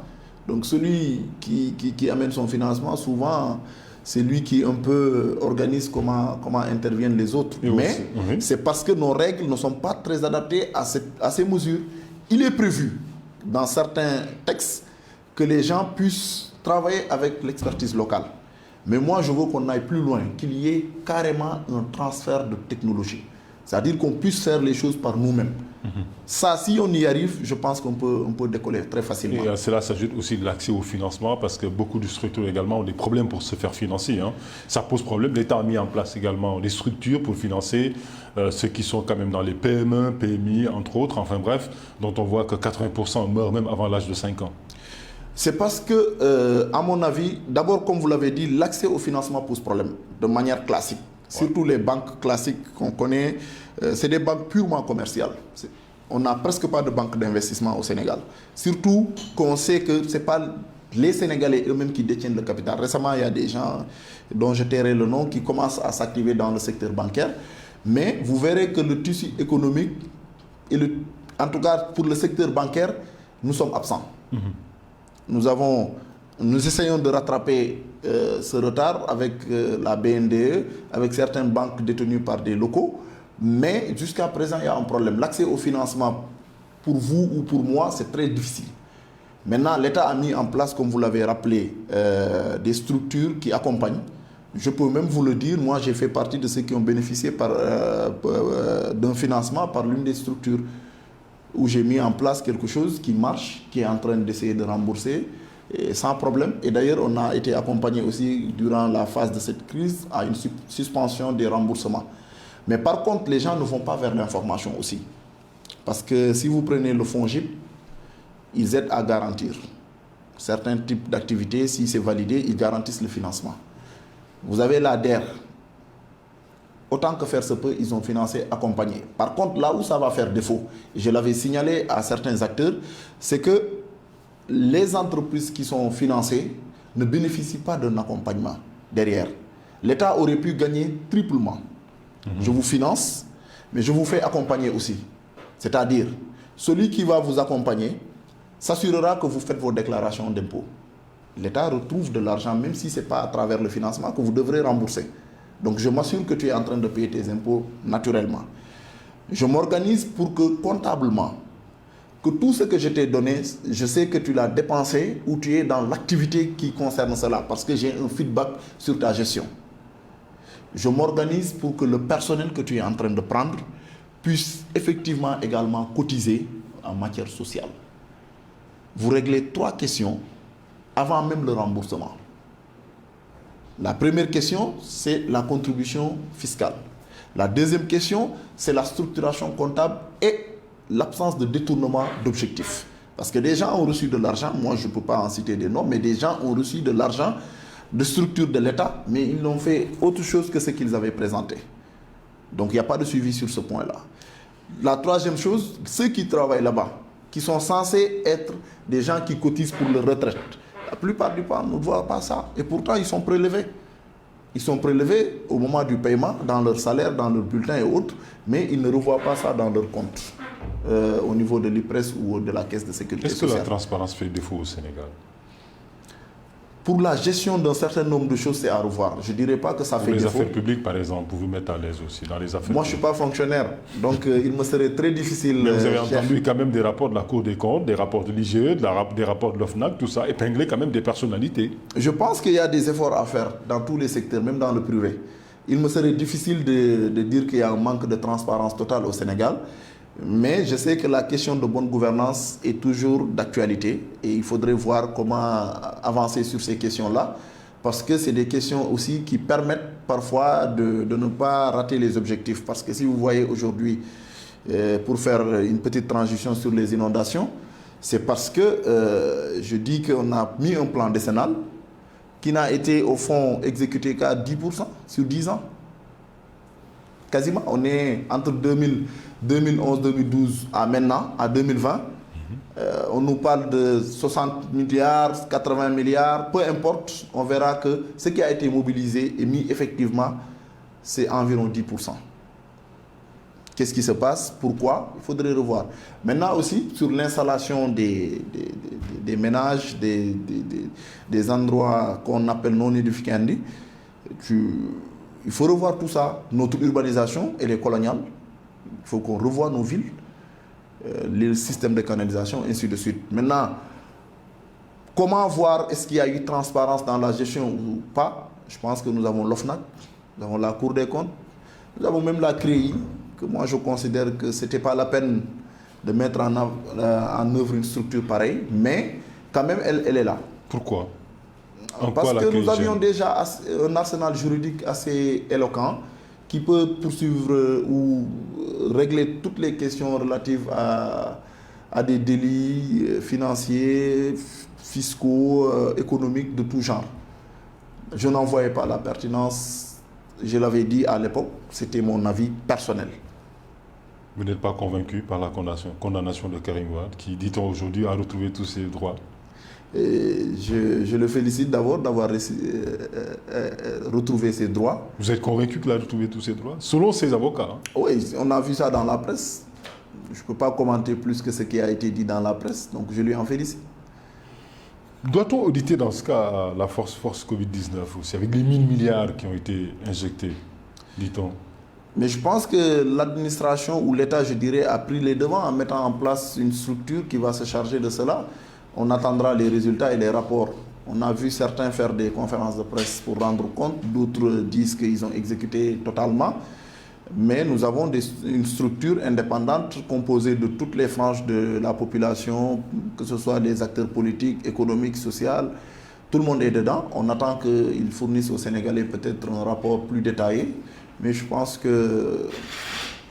Donc celui qui amène son financement, souvent, c'est lui qui un peu organise comment interviennent les autres. Mais c'est parce que nos règles ne sont pas très adaptées à ces mesures. Il est prévu dans certains textes que les gens puissent travailler avec l'expertise locale. Mais moi, je veux qu'on aille plus loin, qu'il y ait carrément un transfert de technologie. C'est-à-dire qu'on puisse faire les choses par nous-mêmes. Ça, si on y arrive, je pense qu'on peut décoller très facilement. Et à cela s'ajoute aussi l'accès au financement, parce que beaucoup de structures également ont des problèmes pour se faire financer. Hein. Ça pose problème. L'État a mis en place également des structures pour financer ceux qui sont quand même dans les PME, PMI, entre autres, enfin bref, dont on voit que 80% meurent même avant l'âge de 5 ans. C'est parce que, à mon avis, d'abord, comme vous l'avez dit, l'accès au financement pose problème de manière classique. Surtout les banques classiques qu'on connaît, c'est des banques purement commerciales. On n'a presque pas de banque d'investissement au Sénégal. Surtout qu'on sait que ce n'est pas les Sénégalais eux-mêmes qui détiennent le capital. Récemment, il y a des gens dont je tairai le nom qui commencent à s'activer dans le secteur bancaire. Mais vous verrez que le tissu économique, en tout cas pour le secteur bancaire, nous sommes absents. Nous essayons de rattraper ce retard avec la BNDE, avec certaines banques détenues par des locaux, mais jusqu'à présent, il y a un problème. L'accès au financement, pour vous ou pour moi, c'est très difficile. Maintenant, l'État a mis en place, comme vous l'avez rappelé, des structures qui accompagnent. Je peux même vous le dire, moi j'ai fait partie de ceux qui ont bénéficié d'un financement par l'une des structures où j'ai mis en place quelque chose qui marche, qui est en train d'essayer de rembourser et sans problème. Et d'ailleurs, on a été accompagné aussi durant la phase de cette crise à une suspension des remboursements. Mais par contre, les gens ne vont pas vers l'information aussi. Parce que si vous prenez le FONGIP, ils aident à garantir certains types d'activités. Si c'est validé, ils garantissent le financement. Vous avez la DER. Autant que faire se peut, ils ont financé, accompagné. Par contre, là où ça va faire défaut, je l'avais signalé à certains acteurs, c'est que les entreprises qui sont financées ne bénéficient pas d'un accompagnement derrière. L'État aurait pu gagner triplement. Je vous finance, mais je vous fais accompagner aussi. C'est-à-dire, celui qui va vous accompagner s'assurera que vous faites vos déclarations d'impôts. l'État retrouve de l'argent, même si ce n'est pas à travers le financement, que vous devrez rembourser. Donc je m'assure que tu es en train de payer tes impôts naturellement. Je m'organise pour que comptablement, que tout ce que je t'ai donné, je sais que tu l'as dépensé ou tu es dans l'activité qui concerne cela, parce que j'ai un feedback sur ta gestion. Je m'organise pour que le personnel que tu es en train de prendre puisse effectivement également cotiser en matière sociale. Vous réglez 3 questions avant même le remboursement. La première question, c'est la contribution fiscale. La deuxième question, c'est la structuration comptable et l'absence de détournement d'objectifs. Parce que des gens ont reçu de l'argent, moi je ne peux pas en citer des noms, mais des gens ont reçu de l'argent de structures de l'État, mais ils n'ont fait autre chose que ce qu'ils avaient présenté. Donc il n'y a pas de suivi sur ce point-là. La troisième chose, ceux qui travaillent là-bas, qui sont censés être des gens qui cotisent pour leur retraite, la plupart du temps ne voient pas ça. Et pourtant, ils sont prélevés. Ils sont prélevés au moment du paiement, dans leur salaire, dans leur bulletin et autres, mais ils ne revoient pas ça dans leur compte, au niveau de l'IPRES ou de la Caisse de sécurité sociale. Est-ce que la transparence fait défaut au Sénégal? Pour la gestion d'un certain nombre de choses, c'est à revoir. Je ne dirais pas que ça fait défaut. Les affaires publiques, par exemple, pour vous mettre à l'aise aussi dans les affaires Moi, je ne suis pas fonctionnaire, donc il me serait très difficile... Mais vous avez entendu quand même des rapports de la Cour des comptes, des rapports de l'IGE, des rapports de l'OFNAC, tout ça, épingler quand même des personnalités. Je pense qu'il y a des efforts à faire dans tous les secteurs, même dans le privé. Il me serait difficile de dire qu'il y a un manque de transparence totale au Sénégal. Mais je sais que la question de bonne gouvernance est toujours d'actualité et il faudrait voir comment avancer sur ces questions-là parce que c'est des questions aussi qui permettent parfois de ne pas rater les objectifs. Parce que si vous voyez aujourd'hui, pour faire une petite transition sur les inondations, c'est parce que je dis qu'on a mis un plan décennal qui n'a été au fond exécuté qu'à 10% sur 10 ans. Quasiment, on est entre 2011-2012 à maintenant, à 2020. On nous parle de 60 milliards, 80 milliards, peu importe, on verra que ce qui a été mobilisé et mis effectivement, c'est environ 10%. Qu'est-ce qui se passe? Pourquoi? Il faudrait revoir. Maintenant aussi, sur l'installation des ménages, des endroits qu'on appelle non édificandi, il faut revoir tout ça. Notre urbanisation, elle est coloniale. Il faut qu'on revoie nos villes, les systèmes de canalisation, ainsi de suite. Maintenant, comment voir est-ce qu'il y a eu transparence dans la gestion ou pas? Je pense que nous avons l'OFNAC, nous avons la Cour des comptes, nous avons même la CREI, que moi je considère que ce n'était pas la peine de mettre en œuvre une structure pareille, mais quand même elle est là. Pourquoi? Parce que nous avions déjà un arsenal juridique assez éloquent qui peut poursuivre ou régler toutes les questions relatives à des délits financiers, fiscaux, économiques de tout genre. Je n'en voyais pas la pertinence, je l'avais dit à l'époque, c'était mon avis personnel. Vous n'êtes pas convaincu par la condamnation de Karim Wade, qui, dit-on aujourd'hui, a retrouvé tous ses droits? Et je le félicite d'abord d'avoir retrouvé ses droits. Vous êtes convaincu qu'il a retrouvé tous ses droits? Selon ses avocats. Hein? Oui, on a vu ça dans la presse. Je ne peux pas commenter plus que ce qui a été dit dans la presse, donc je lui en félicite. Doit-on auditer dans ce cas la force Covid-19 aussi, avec les 1000 milliards qui ont été injectés, dit-on? Mais je pense que l'administration ou l'État, je dirais, a pris les devants en mettant en place une structure qui va se charger de cela. On attendra les résultats et les rapports. On a vu certains faire des conférences de presse pour rendre compte, d'autres disent qu'ils ont exécuté totalement. Mais nous avons une structure indépendante composée de toutes les franges de la population, que ce soit des acteurs politiques, économiques, sociaux. Tout le monde est dedans. On attend qu'ils fournissent aux Sénégalais peut-être un rapport plus détaillé. Mais je pense que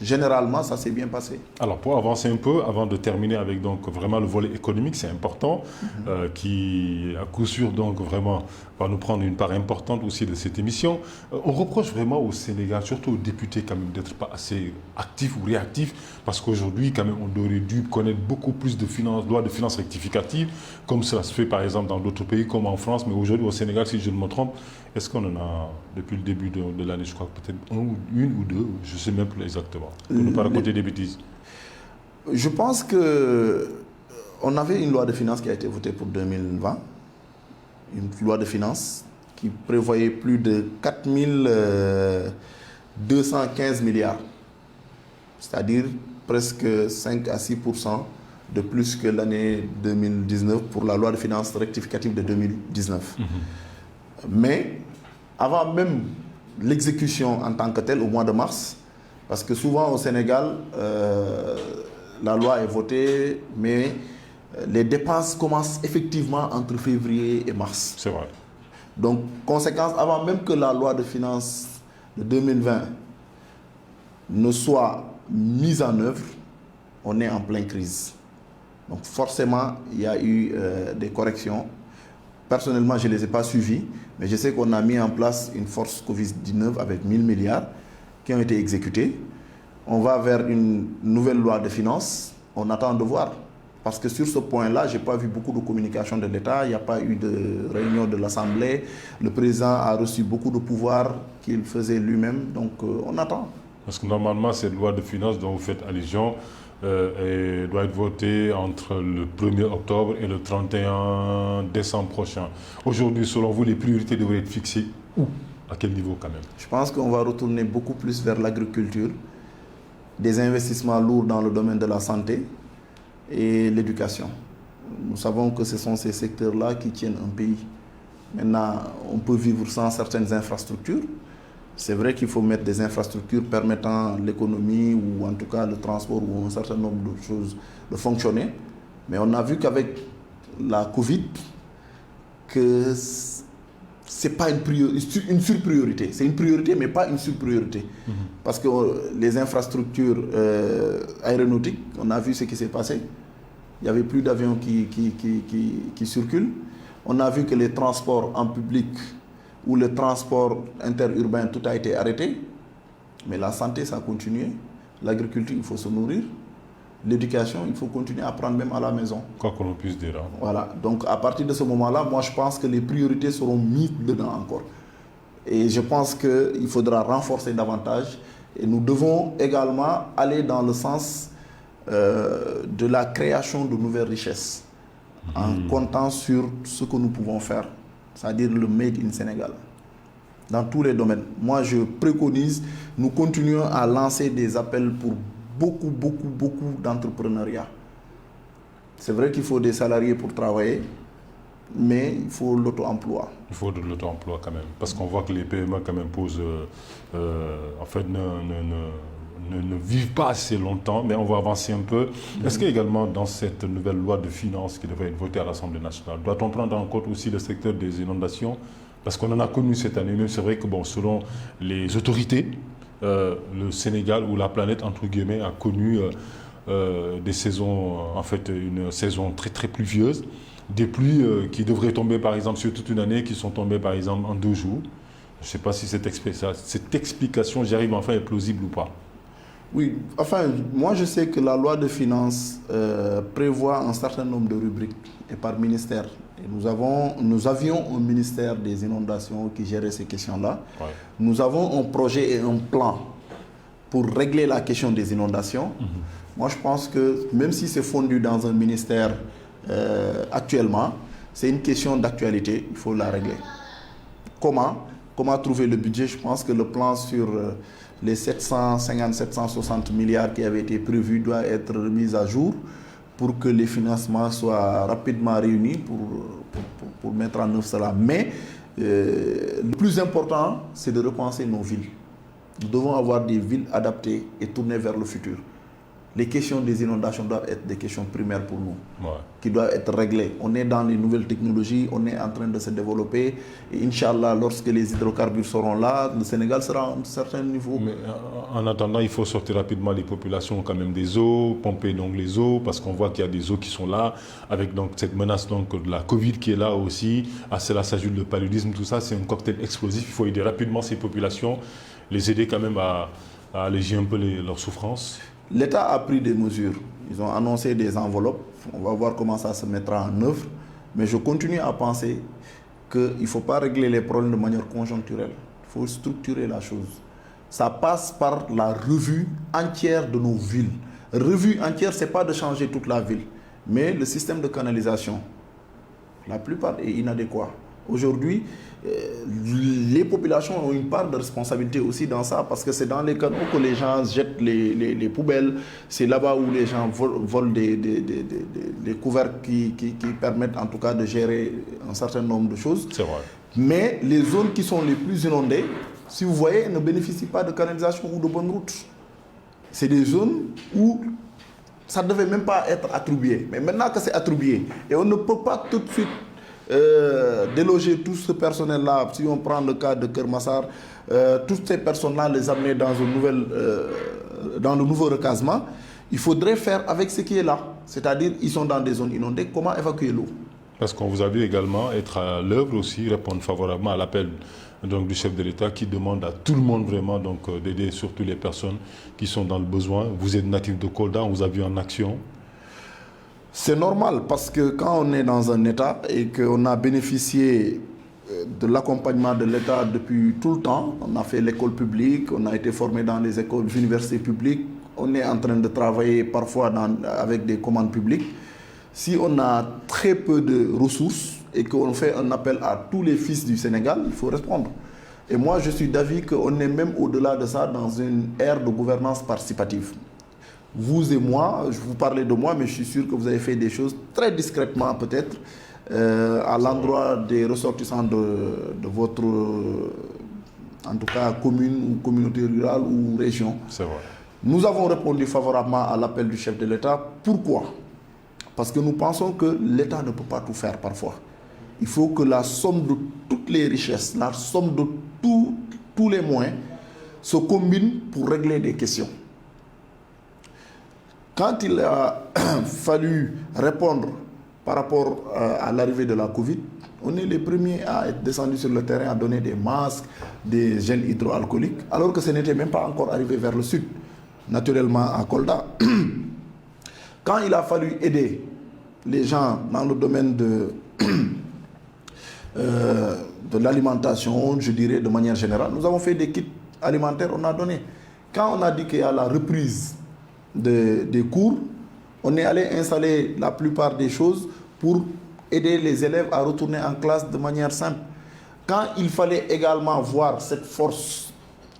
généralement, ça s'est bien passé. Alors, pour avancer un peu, avant de terminer avec donc vraiment le volet économique, c'est important, qui à coup sûr donc vraiment va nous prendre une part importante aussi de cette émission. On reproche vraiment au Sénégal, surtout aux députés quand même, d'être pas assez actifs ou réactifs, parce qu'aujourd'hui quand même on aurait dû connaître beaucoup plus de lois de finances rectificatives, comme cela se fait par exemple dans d'autres pays comme en France, mais aujourd'hui au Sénégal, si je ne me trompe, est-ce qu'on en a depuis le début de l'année, je crois peut-être une ou deux, je ne sais même plus exactement. Pour ne pas raconter des bêtises. Je pense qu'on avait une loi de finances qui a été votée pour 2020. une loi de finances qui prévoyait plus de 4 215 milliards, c'est-à-dire presque 5 à 6% de plus que l'année 2019 pour la loi de finances rectificative de 2019. Mais avant même l'exécution en tant que telle au mois de mars, parce que souvent au Sénégal, la loi est votée, mais les dépenses commencent effectivement entre février et mars. C'est vrai. Donc, conséquence, avant même que la loi de finances de 2020 ne soit mise en œuvre, on est en pleine crise. Donc forcément, il y a eu des corrections. Personnellement, je ne les ai pas suivies, mais je sais qu'on a mis en place une force Covid-19 avec 1000 milliards qui ont été exécutés. On va vers une nouvelle loi de finances. On attend de voir. Parce que sur ce point-là, je n'ai pas vu beaucoup de communication de l'État. Il n'y a pas eu de réunion de l'Assemblée. Le président a reçu beaucoup de pouvoirs qu'il faisait lui-même. Donc on attend. Parce que normalement, cette loi de finances dont vous faites allusion doit être votée entre le 1er octobre et le 31 décembre prochain. Aujourd'hui, selon vous, les priorités devraient être fixées où? À quel niveau quand même? Je pense qu'on va retourner beaucoup plus vers l'agriculture, des investissements lourds dans le domaine de la santé et l'éducation. Nous savons que ce sont ces secteurs-là qui tiennent un pays. Maintenant, on peut vivre sans certaines infrastructures. C'est vrai qu'il faut mettre des infrastructures permettant l'économie ou en tout cas le transport ou un certain nombre de choses de fonctionner. Mais on a vu qu'avec la Covid, que ce n'est pas une surpriorité. C'est une priorité, mais pas une surpriorité. Parce que les infrastructures aéronautiques, on a vu ce qui s'est passé. Il n'y avait plus d'avions qui circulent. On a vu que les transports en public ou le transport interurbain, tout a été arrêté. Mais la santé, ça a continué. L'agriculture, il faut se nourrir. L'éducation, il faut continuer à apprendre même à la maison. Quoi qu'on puisse dire. Hein. Voilà. Donc, à partir de ce moment-là, moi, je pense que les priorités seront mises dedans encore. Et je pense qu'il faudra renforcer davantage. Et nous devons également aller dans le sens de la création de nouvelles richesses, en comptant sur ce que nous pouvons faire, c'est-à-dire le Made in Sénégal, dans tous les domaines. Moi, je préconise, nous continuons à lancer des appels pour beaucoup d'entrepreneuriat. C'est vrai qu'il faut des salariés pour travailler, mais il faut l'auto-emploi. Il faut de l'auto-emploi quand même, parce qu'on voit que les PME quand même posent, en fait, ne vivent pas assez longtemps, mais on va avancer un peu. Est-ce qu'également dans cette nouvelle loi de finances qui devrait être votée à l'Assemblée nationale, doit-on prendre en compte aussi le secteur des inondations? Parce qu'on en a connu cette année, même c'est vrai que bon, selon les autorités, le Sénégal ou la planète, entre guillemets, a connu des saisons, en fait, une saison très pluvieuse. Des pluies qui devraient tomber par exemple sur toute une année, qui sont tombées par exemple en 2 jours. Je ne sais pas si cette explication, j'arrive enfin, est plausible ou pas. Oui, enfin, moi je sais que la loi de finances prévoit un certain nombre de rubriques et par ministère. Et nous avions un ministère des inondations qui gérait ces questions-là. Ouais. Nous avons un projet et un plan pour régler la question des inondations. Moi je pense que même si c'est fondu dans un ministère actuellement, c'est une question d'actualité, il faut la régler. Comment trouver le budget? Je pense que le plan sur les 760 milliards qui avaient été prévus doit être remis à jour pour que les financements soient rapidement réunis pour mettre en œuvre cela. Mais le plus important, c'est de repenser nos villes. Nous devons avoir des villes adaptées et tournées vers le futur. Les questions des inondations doivent être des questions primaires pour nous, qui doivent être réglées. On est dans les nouvelles technologies, on est en train de se développer. Et Inch'Allah, lorsque les hydrocarbures seront là, le Sénégal sera à un certain niveau. Mais en attendant, il faut sortir rapidement les populations quand même des eaux, pomper donc les eaux, parce qu'on voit qu'il y a des eaux qui sont là, avec donc cette menace donc de la Covid qui est là aussi. À cela s'ajoute le paludisme, tout ça, c'est un cocktail explosif. Il faut aider rapidement ces populations, les aider quand même à alléger un peu leurs souffrances. L'État a pris des mesures. Ils ont annoncé des enveloppes. On va voir comment ça se mettra en œuvre. Mais je continue à penser qu'il ne faut pas régler les problèmes de manière conjoncturelle. Il faut structurer la chose. Ça passe par la revue entière de nos villes. Revue entière, ce n'est pas de changer toute la ville. Mais le système de canalisation, la plupart est inadéquat. Aujourd'hui, les populations ont une part de responsabilité aussi dans ça, parce que c'est dans les canaux que les gens jettent les poubelles, c'est là-bas où les gens volent des couverts qui permettent en tout cas de gérer un certain nombre de choses. C'est vrai. Mais les zones qui sont les plus inondées, si vous voyez, ne bénéficient pas de canalisation ou de bonnes routes. C'est des zones où ça ne devait même pas être attribué. Mais maintenant que c'est attribué, et on ne peut pas tout de suite déloger tout ce personnel-là, si on prend le cas de Kermassar, toutes ces personnes-là, les amener dans dans le nouveau recasement, il faudrait faire avec ce qui est là. C'est-à-dire, ils sont dans des zones inondées, comment évacuer l'eau? Parce qu'on vous a vu également être à l'œuvre aussi, répondre favorablement à l'appel donc, du chef de l'État qui demande à tout le monde vraiment d'aider surtout les personnes qui sont dans le besoin. Vous êtes natif de Kolda, on vous a vu en action. C'est normal parce que quand on est dans un État et qu'on a bénéficié de l'accompagnement de l'État depuis tout le temps, on a fait l'école publique, on a été formé dans les écoles, universités publiques, on est en train de travailler parfois avec des commandes publiques. Si on a très peu de ressources et qu'on fait un appel à tous les fils du Sénégal, il faut répondre. Et moi, je suis d'avis qu'on est même au-delà de ça dans une ère de gouvernance participative. Vous et moi, je vous parlais de moi, mais je suis sûr que vous avez fait des choses très discrètement peut-être à l'endroit des ressortissants de votre, en tout cas, commune ou communauté rurale ou région. C'est vrai. Nous avons répondu favorablement à l'appel du chef de l'État. Pourquoi? Parce que nous pensons que l'État ne peut pas tout faire parfois. Il faut que la somme de toutes les richesses, la somme de tous les moyens se combine pour régler des questions. Quand il a fallu répondre par rapport à l'arrivée de la Covid, on est les premiers à être descendus sur le terrain, à donner des masques, des gels hydroalcooliques, alors que ce n'était même pas encore arrivé vers le sud, naturellement à Kolda. Quand il a fallu aider les gens dans le domaine de l'alimentation, je dirais de manière générale, nous avons fait des kits alimentaires, on a donné. Quand on a dit qu'il y a la reprise des cours, on est allé installer la plupart des choses pour aider les élèves à retourner en classe de manière simple. Quand il fallait également voir cette force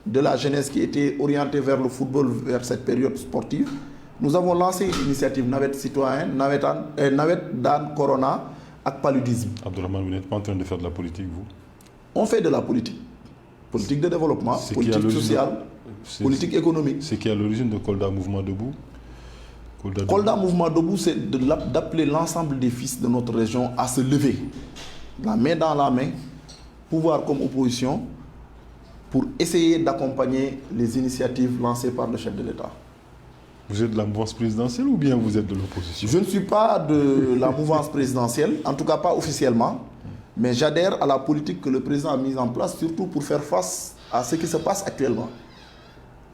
de la jeunesse qui était orientée vers le football, vers cette période sportive, nous avons lancé une initiative Navette citoyenne, Navette Dan Corona avec paludisme. Abdourahmane, vous n'êtes pas en train de faire de la politique, vous? On fait de la politique. Politique de développement, politique sociale, politique économique. C'est qui est à l'origine de Kolda Mouvement Debout? Kolda Mouvement Debout, c'est d'appeler l'ensemble des fils de notre région à se lever, la main dans la main, pouvoir comme opposition, pour essayer d'accompagner les initiatives lancées par le chef de l'État. Vous êtes de la mouvance présidentielle ou bien vous êtes de l'opposition? Je ne suis pas de la mouvance présidentielle, en tout cas pas officiellement, mais j'adhère à la politique que le président a mise en place, surtout pour faire face à ce qui se passe actuellement.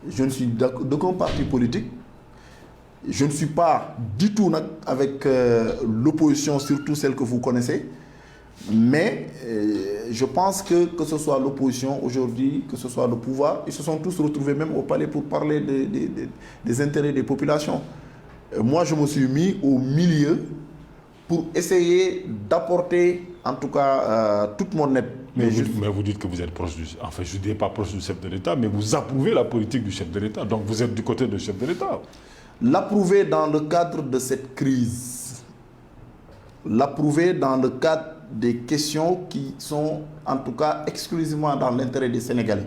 Je ne suis d'aucun parti politique. Je ne suis pas du tout avec l'opposition, surtout celle que vous connaissez. Mais je pense que ce soit l'opposition aujourd'hui, que ce soit le pouvoir, ils se sont tous retrouvés même au palais pour parler des intérêts des populations. Moi, je me suis mis au milieu pour essayer d'apporter, en tout cas, toute mon aide. Mais vous dites que vous êtes proche du... Enfin, je ne dis pas proche du chef de l'État, mais vous approuvez la politique du chef de l'État. Donc, vous êtes du côté du chef de l'État. L'approuver dans le cadre de cette crise. L'approuver dans le cadre des questions qui sont, en tout cas, exclusivement dans l'intérêt des Sénégalais.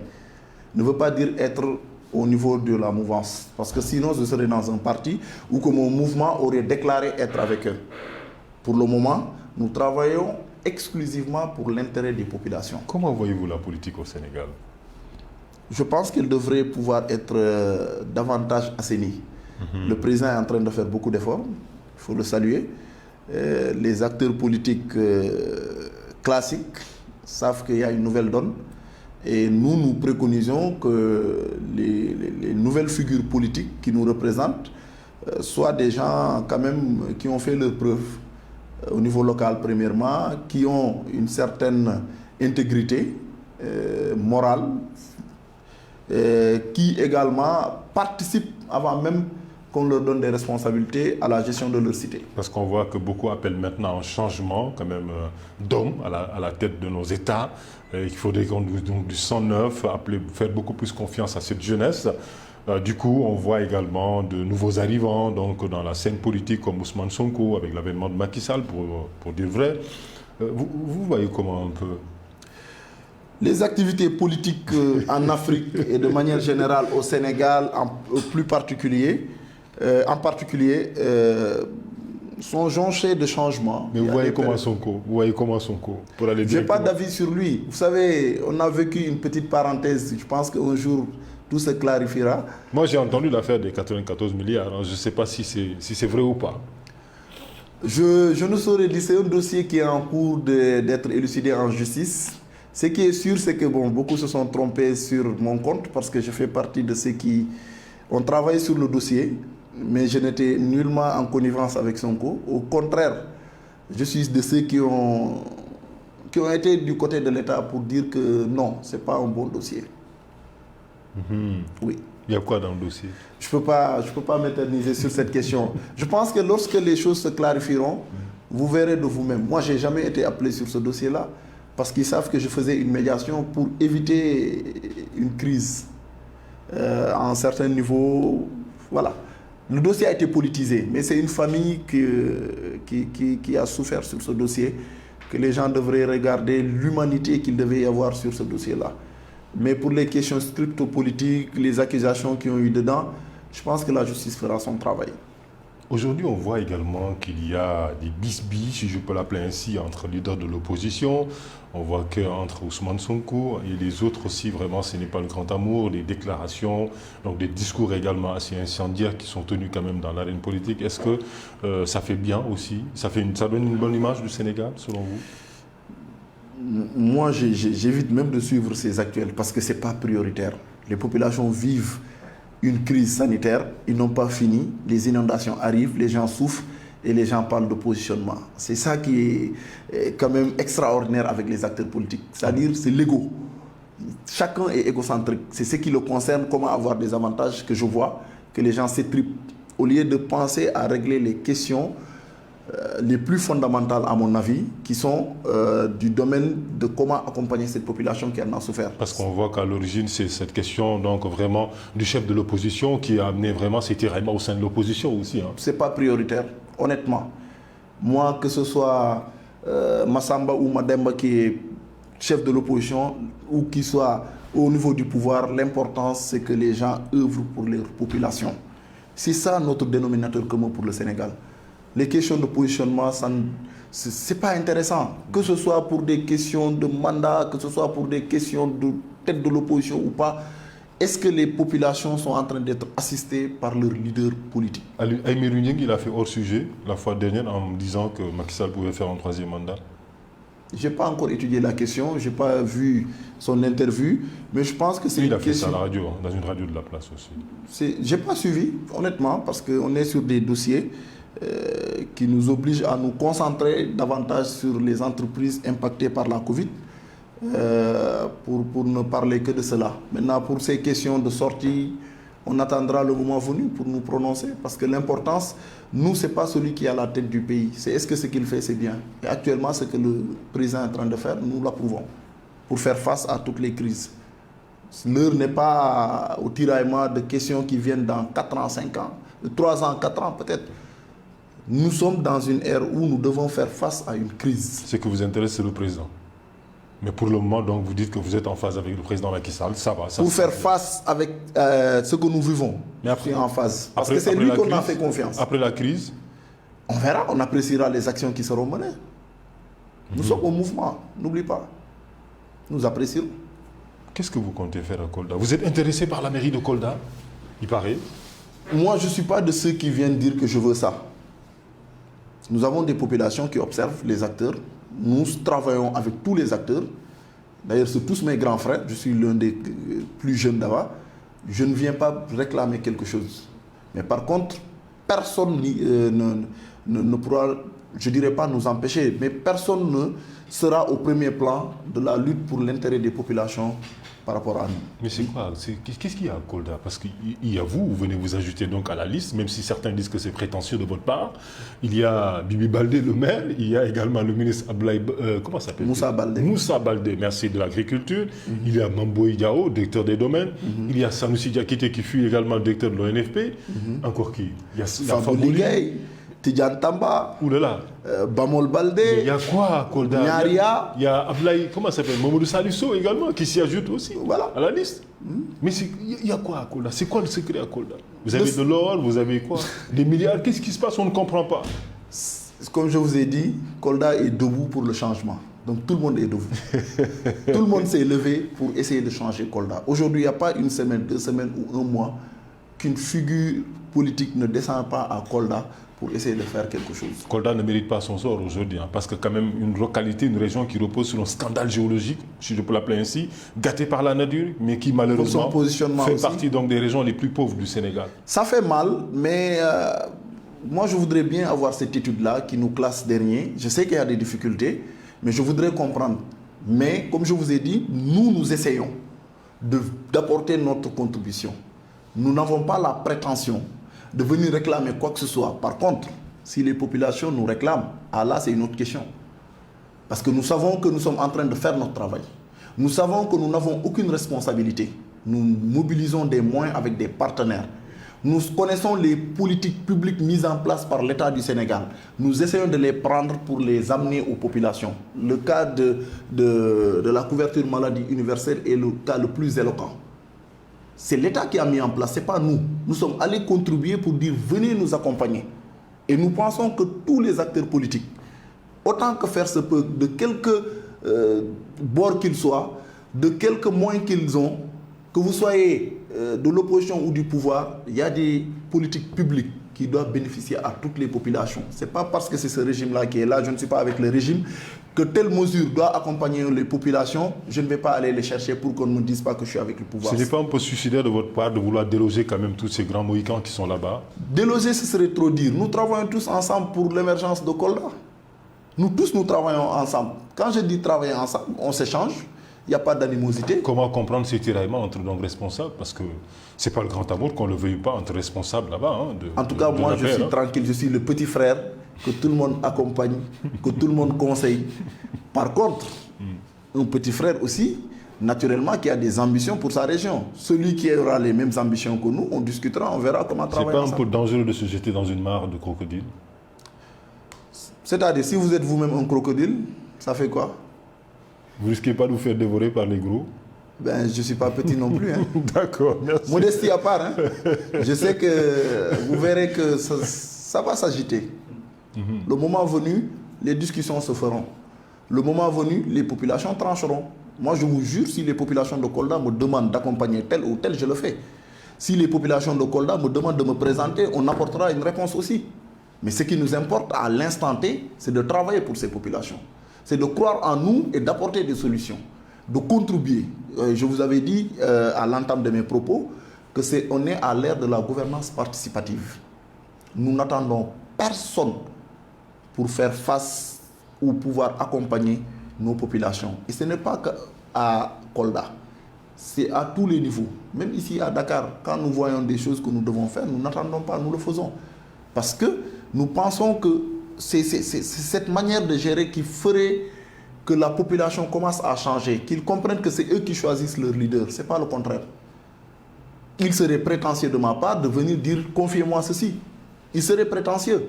Ne veut pas dire être au niveau de la mouvance. Parce que sinon, je serais dans un parti où que mon mouvement aurait déclaré être avec eux. Pour le moment, nous travaillons exclusivement pour l'intérêt des populations. Comment voyez-vous la politique au Sénégal? Je pense qu'elle devrait pouvoir être davantage assainie. Le président est en train de faire beaucoup d'efforts, il faut le saluer. Les acteurs politiques classiques savent qu'il y a une nouvelle donne. Et nous préconisons que les nouvelles figures politiques qui nous représentent soient des gens quand même qui ont fait leurs preuves au niveau local premièrement, qui ont une certaine intégrité morale, qui également participent avant même qu'on leur donne des responsabilités à la gestion de leur cité. Parce qu'on voit que beaucoup appellent maintenant un changement quand même d'homme à la tête de nos États. Il faudrait qu'on donc du sang neuf, faire beaucoup plus confiance à cette jeunesse. Du coup, on voit également de nouveaux arrivants donc, dans la scène politique comme Ousmane Sonko avec l'avènement de Macky Sall, pour dire vrai. Vous voyez comment un peu? Les activités politiques en Afrique et de manière générale au Sénégal en particulier, sont jonchées de changements. Mais vous voyez comment Sonko? Vous voyez comment Sonko pour aller Je n'ai pas d'avis sur lui. Vous savez, on a vécu une petite parenthèse. Je pense qu'un jour, tout se clarifiera. Moi, j'ai entendu l'affaire des 94 milliards. Je ne sais pas si c'est vrai ou pas. Je ne saurais dire, c'est un dossier qui est en cours d'être élucidé en justice. Ce qui est sûr, c'est que beaucoup se sont trompés sur mon compte parce que je fais partie de ceux qui ont travaillé sur le dossier, mais je n'étais nullement en connivence avec Sonko. Au contraire, je suis de ceux qui ont été du côté de l'État pour dire que non, ce n'est pas un bon dossier. Oui. Il y a quoi dans le dossier? Je ne peux pas m'éterniser sur cette question. Je pense que lorsque les choses se clarifieront, vous verrez de vous-même. Moi, je n'ai jamais été appelé sur ce dossier-là parce qu'ils savent que je faisais une médiation pour éviter une crise à un certain niveau. Voilà. Le dossier a été politisé, mais c'est une famille qui a souffert sur ce dossier, que les gens devraient regarder l'humanité qu'il devait y avoir sur ce dossier-là. Mais pour les questions strictes politiques, les accusations qui ont eu dedans, je pense que la justice fera son travail. Aujourd'hui, on voit également qu'il y a des bisbilles, si je peux l'appeler ainsi, entre leaders de l'opposition. On voit qu'entre Ousmane Sonko et les autres aussi, vraiment, ce n'est pas le grand amour, des déclarations, donc des discours également assez incendiaires qui sont tenus quand même dans l'arène politique. Est-ce que ça fait bien aussi? Ça donne une bonne image du Sénégal, selon vous? Moi, j'évite même de suivre ces actuels parce que ce n'est pas prioritaire. Les populations vivent une crise sanitaire, ils n'ont pas fini, les inondations arrivent, les gens souffrent et les gens parlent de positionnement. C'est ça qui est quand même extraordinaire avec les acteurs politiques. C'est-à-dire, c'est l'ego. Chacun est égocentrique. C'est ce qui le concerne, comment avoir des avantages que je vois, que les gens s'étripent. Au lieu de penser à régler les questions les plus fondamentales, à mon avis, qui sont du domaine de comment accompagner cette population qui en a souffert. Parce qu'on voit qu'à l'origine, c'est cette question donc vraiment du chef de l'opposition qui a amené vraiment ces tiraillements au sein de l'opposition aussi. Ce n'est pas prioritaire, honnêtement. Moi, que ce soit Massamba ou Mademba qui est chef de l'opposition ou qui soit au niveau du pouvoir, l'important c'est que les gens œuvrent pour leur population. C'est ça notre dénominateur commun pour le Sénégal. Les questions de positionnement, ce n'est pas intéressant. Que ce soit pour des questions de mandat, que ce soit pour des questions de tête de l'opposition ou pas, est-ce que les populations sont en train d'être assistées par leurs leaders politiques? Aymérou Ndiaye, il a fait hors sujet la fois dernière en disant que Macky Sall pouvait faire un troisième mandat. Je n'ai pas encore étudié la question, je n'ai pas vu son interview, mais je pense que c'est une question... Il a fait ça à la radio, dans une radio de la place aussi. Je n'ai pas suivi, honnêtement, parce qu'on est sur des dossiers qui nous obligent à nous concentrer davantage sur les entreprises impactées par la Covid, pour ne parler que de cela. Maintenant, pour ces questions de sortie, on attendra le moment venu pour nous prononcer, parce que l'importance, nous, ce n'est pas celui qui est à la tête du pays, c'est est-ce que ce qu'il fait, c'est bien. Et actuellement, ce que le président est en train de faire, nous l'approuvons, pour faire face à toutes les crises. L'heure n'est pas au tiraillement de questions qui viennent dans 4 ans, 5 ans, 3 ans, 4 ans peut-être. Nous sommes dans une ère où nous devons faire face à une crise. Ce qui vous intéresse, c'est le président. Mais pour le moment, donc, vous dites que vous êtes en phase avec le président Macky Sall, ça va. Pour faire face avec ce que nous vivons, mais après, en phase. Parce que c'est lui qu'on a fait confiance. Après la crise, on verra, on appréciera les actions qui seront menées. Nous sommes au mouvement, n'oublie pas. Nous apprécions. Qu'est-ce que vous comptez faire à Kolda? Vous êtes intéressé par la mairie de Kolda, il paraît? Moi, je ne suis pas de ceux qui viennent dire que je veux ça. Nous avons des populations qui observent les acteurs. Nous travaillons avec tous les acteurs. D'ailleurs, c'est tous mes grands frères. Je suis l'un des plus jeunes là-bas. Je ne viens pas réclamer quelque chose. Mais par contre, personne ne pourra je ne dirais pas nous empêcher, mais personne ne sera au premier plan de la lutte pour l'intérêt des populations par rapport à nous. Mais c'est quoi? Qu'est-ce qu'il y a à Kolda? Parce qu'il y a vous venez vous ajouter donc à la liste, même si certains disent que c'est prétentieux de votre part. Il y a Bibi Baldé, le maire, il y a également le ministre Abdoulaye, comment ça s'appelle? Moussa Baldé. Moussa Baldé, merci, de l'agriculture. Il y a Mamboy Diao, directeur des domaines. Il y a Sanoussi Diakité qui fut également directeur de l'ONFP. Encore qui? Il y a Fabou Ligay, Tidjane Tamba, Oulala. Bamol Baldé. Il y a quoi à Kolda? Nyaria. Il y a Ablaye, comment ça s'appelle? Mamadou Salisso également, qui s'y ajoute aussi Voilà. à la liste. Mais il y a quoi à Kolda? C'est quoi le secret à Kolda? Vous avez de l'or, vous avez quoi? Des milliards, qu'est-ce qui se passe? On ne comprend pas. Comme je vous ai dit, Kolda est debout pour le changement. Donc tout le monde est debout. Tout le monde s'est levé pour essayer de changer Kolda. Aujourd'hui, il n'y a pas une semaine, 2 semaines ou 1 mois qu'une figure politique ne descend pas à Kolda pour essayer de faire quelque chose. Kolda ne mérite pas son sort aujourd'hui, hein, parce que quand même une localité, une région qui repose sur un scandale géologique, si je peux l'appeler ainsi, gâté par la nature, mais qui malheureusement fait partie donc des régions les plus pauvres du Sénégal. Ça fait mal, mais moi je voudrais bien avoir cette étude-là qui nous classe dernier. Je sais qu'il y a des difficultés, mais je voudrais comprendre. Mais comme je vous ai dit, nous essayons d'apporter notre contribution. Nous n'avons pas la prétention de venir réclamer quoi que ce soit. Par contre, si les populations nous réclament, là c'est une autre question. Parce que nous savons que nous sommes en train de faire notre travail. Nous savons que nous n'avons aucune responsabilité. Nous mobilisons des moyens avec des partenaires. Nous connaissons les politiques publiques mises en place par l'État du Sénégal. Nous essayons de les prendre pour les amener aux populations. Le cas de la couverture maladie universelle est le cas le plus éloquent. C'est l'État qui a mis en place, ce n'est pas nous. Nous sommes allés contribuer pour dire venez nous accompagner. Et nous pensons que tous les acteurs politiques, autant que faire se peut, de quelque bord qu'ils soient, de quelques moyens qu'ils ont, que vous soyez de l'opposition ou du pouvoir, il y a des politiques publiques qui doivent bénéficier à toutes les populations. Ce n'est pas parce que c'est ce régime-là qui est là, je ne suis pas avec le régime, que telle mesure doit accompagner les populations, je ne vais pas aller les chercher pour qu'on ne me dise pas que je suis avec le pouvoir. Ce n'est pas un peu suicidaire de votre part de vouloir déloger quand même tous ces grands Mohicans qui sont là-bas? Déloger, ce serait trop dire. Nous travaillons tous ensemble pour l'émergence de Kolda. Nous travaillons ensemble. Quand je dis travailler ensemble, on s'échange. Il n'y a pas d'animosité. Comment comprendre ces tiraillements entre donc responsables? Parce que ce n'est pas le grand amour, qu'on ne le veuille pas, entre responsables là-bas. Hein, en tout cas, moi, je suis tranquille. Je suis le petit frère que tout le monde accompagne, que tout le monde conseille. Par contre, un petit frère aussi, naturellement, qui a des ambitions pour sa région. Celui qui aura les mêmes ambitions que nous, on discutera, on verra comment travailler ensemble. C'est pas un peu dangereux de se jeter dans une mare de crocodile? C'est-à-dire, si vous êtes vous-même un crocodile, ça fait quoi? Vous risquez pas de vous faire dévorer par les gros? Ben, je ne suis pas petit non plus. Hein. D'accord, merci. Modestie à part. Hein. Je sais que vous verrez que ça va s'agiter. Le moment venu, les discussions se feront. Le moment venu, les populations trancheront. Moi, je vous jure, si les populations de Kolda me demandent d'accompagner tel ou tel, je le fais. Si les populations de Kolda me demandent de me présenter, on apportera une réponse aussi. Mais ce qui nous importe à l'instant T, c'est de travailler pour ces populations. C'est de croire en nous et d'apporter des solutions, de contribuer. Je vous avais dit à l'entame de mes propos que on est à l'ère de la gouvernance participative. Nous n'attendons personne pour faire face ou pouvoir accompagner nos populations. Et ce n'est pas qu'à Kolda, c'est à tous les niveaux. Même ici à Dakar, quand nous voyons des choses que nous devons faire, nous n'attendons pas, nous le faisons. Parce que nous pensons que c'est cette manière de gérer qui ferait que la population commence à changer, qu'ils comprennent que c'est eux qui choisissent leur leader, ce n'est pas le contraire. Il serait prétentieux de ma part de venir dire « confiez-moi ceci ». Il serait prétentieux.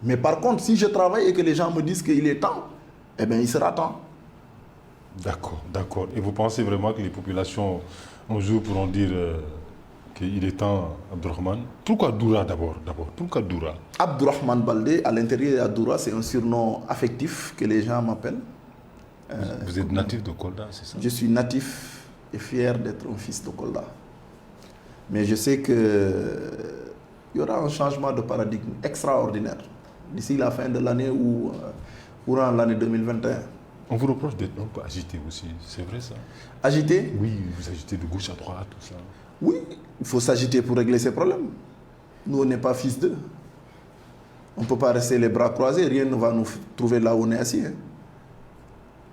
Mais par contre, si je travaille et que les gens me disent qu'il est temps, eh bien il sera temps. D'accord, d'accord. Et vous pensez vraiment que les populations, un jour, pourront dire qu'il est temps, Abdourahmane? Pourquoi Doura d'abord? Pourquoi Doura? Abdourahmane Baldé, à l'intérieur de Doura, c'est un surnom affectif que les gens m'appellent. Vous êtes natif de Kolda, c'est ça? Je suis natif et fier d'être un fils de Kolda. Mais je sais qu'il y aura un changement de paradigme extraordinaire d'ici la fin de l'année ou courant l'année 2021. On vous reproche d'être un peu agité aussi, c'est vrai ça? Agité? Oui, vous agitez de gauche à droite, tout ça. Oui, il faut s'agiter pour régler ces problèmes. Nous, on n'est pas fils d'eux. On ne peut pas rester les bras croisés, rien ne va nous trouver là où on est assis. Hein.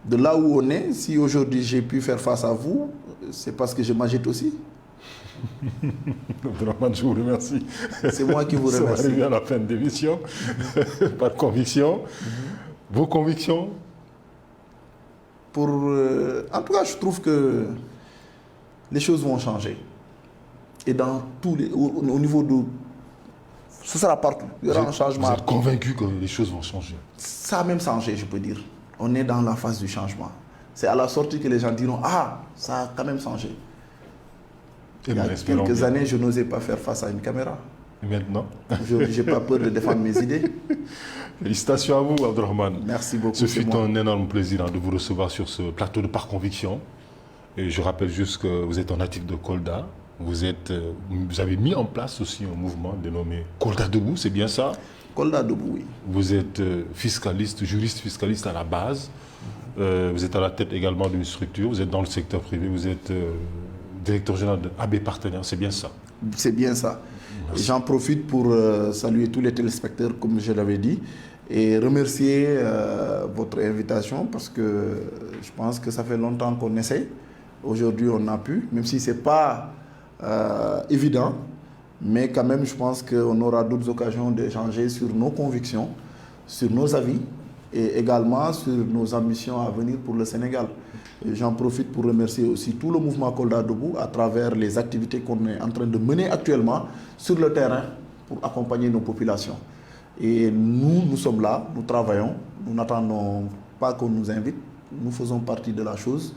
De là où on est, si aujourd'hui j'ai pu faire face à vous, c'est parce que je m'agite aussi. Abdourahmane, je vous remercie. C'est moi qui vous remercie. Nous sommes arrivés à la fin de l'émission. Pas de conviction. Vos convictions? En tout cas, je trouve que les choses vont changer. Et dans tous les, au niveau de... Ce sera partout. Il y aura un changement. Vous êtes convaincu que les choses vont changer? Ça a même changé, je peux dire. On est dans la phase du changement. C'est à la sortie que les gens diront « Ah, ça a quand même changé ». Il y a quelques années, je n'osais pas faire face à une caméra. Et maintenant? Je n'ai pas peur de défendre mes idées. Félicitations à vous, Abdourahmane. Merci beaucoup. Ce fut un énorme plaisir de vous recevoir sur ce plateau de Par Conviction. Et je rappelle juste que vous êtes un natif de Kolda. Vous avez mis en place aussi un mouvement dénommé Kolda Debout, c'est bien ça? Kolda Debout, oui. Vous êtes fiscaliste, juriste fiscaliste à la base. Vous êtes à la tête également d'une structure. Vous êtes dans le secteur privé. Vous êtes directeur général de AB Partenaires, c'est bien ça? C'est bien ça. J'en profite pour saluer tous les téléspectateurs, comme je l'avais dit, et remercier votre invitation parce que je pense que ça fait longtemps qu'on essaie. Aujourd'hui, on a pu, même si ce n'est pas évident, mais quand même, je pense qu'on aura d'autres occasions d'échanger sur nos convictions, sur nos avis et également sur nos ambitions à venir pour le Sénégal. J'en profite pour remercier aussi tout le mouvement Kolda Debout à travers les activités qu'on est en train de mener actuellement sur le terrain pour accompagner nos populations. Et nous sommes là, nous travaillons, nous n'attendons pas qu'on nous invite, nous faisons partie de la chose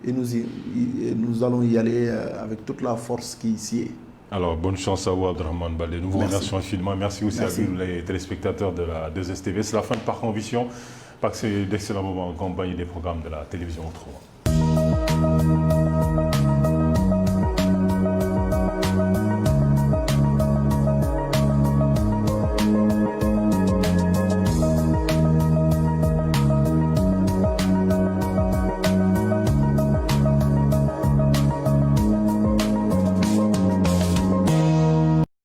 et nous allons y aller avec toute la force qui ici est. Alors, bonne chance à vous, Abdourahmane Baldé. Nous vous remercions infiniment. Merci aussi à vous, les téléspectateurs de la 2STV. C'est la fin de Par Conviction. Passez d'excellents moments en compagnie des programmes de la télévision autrement.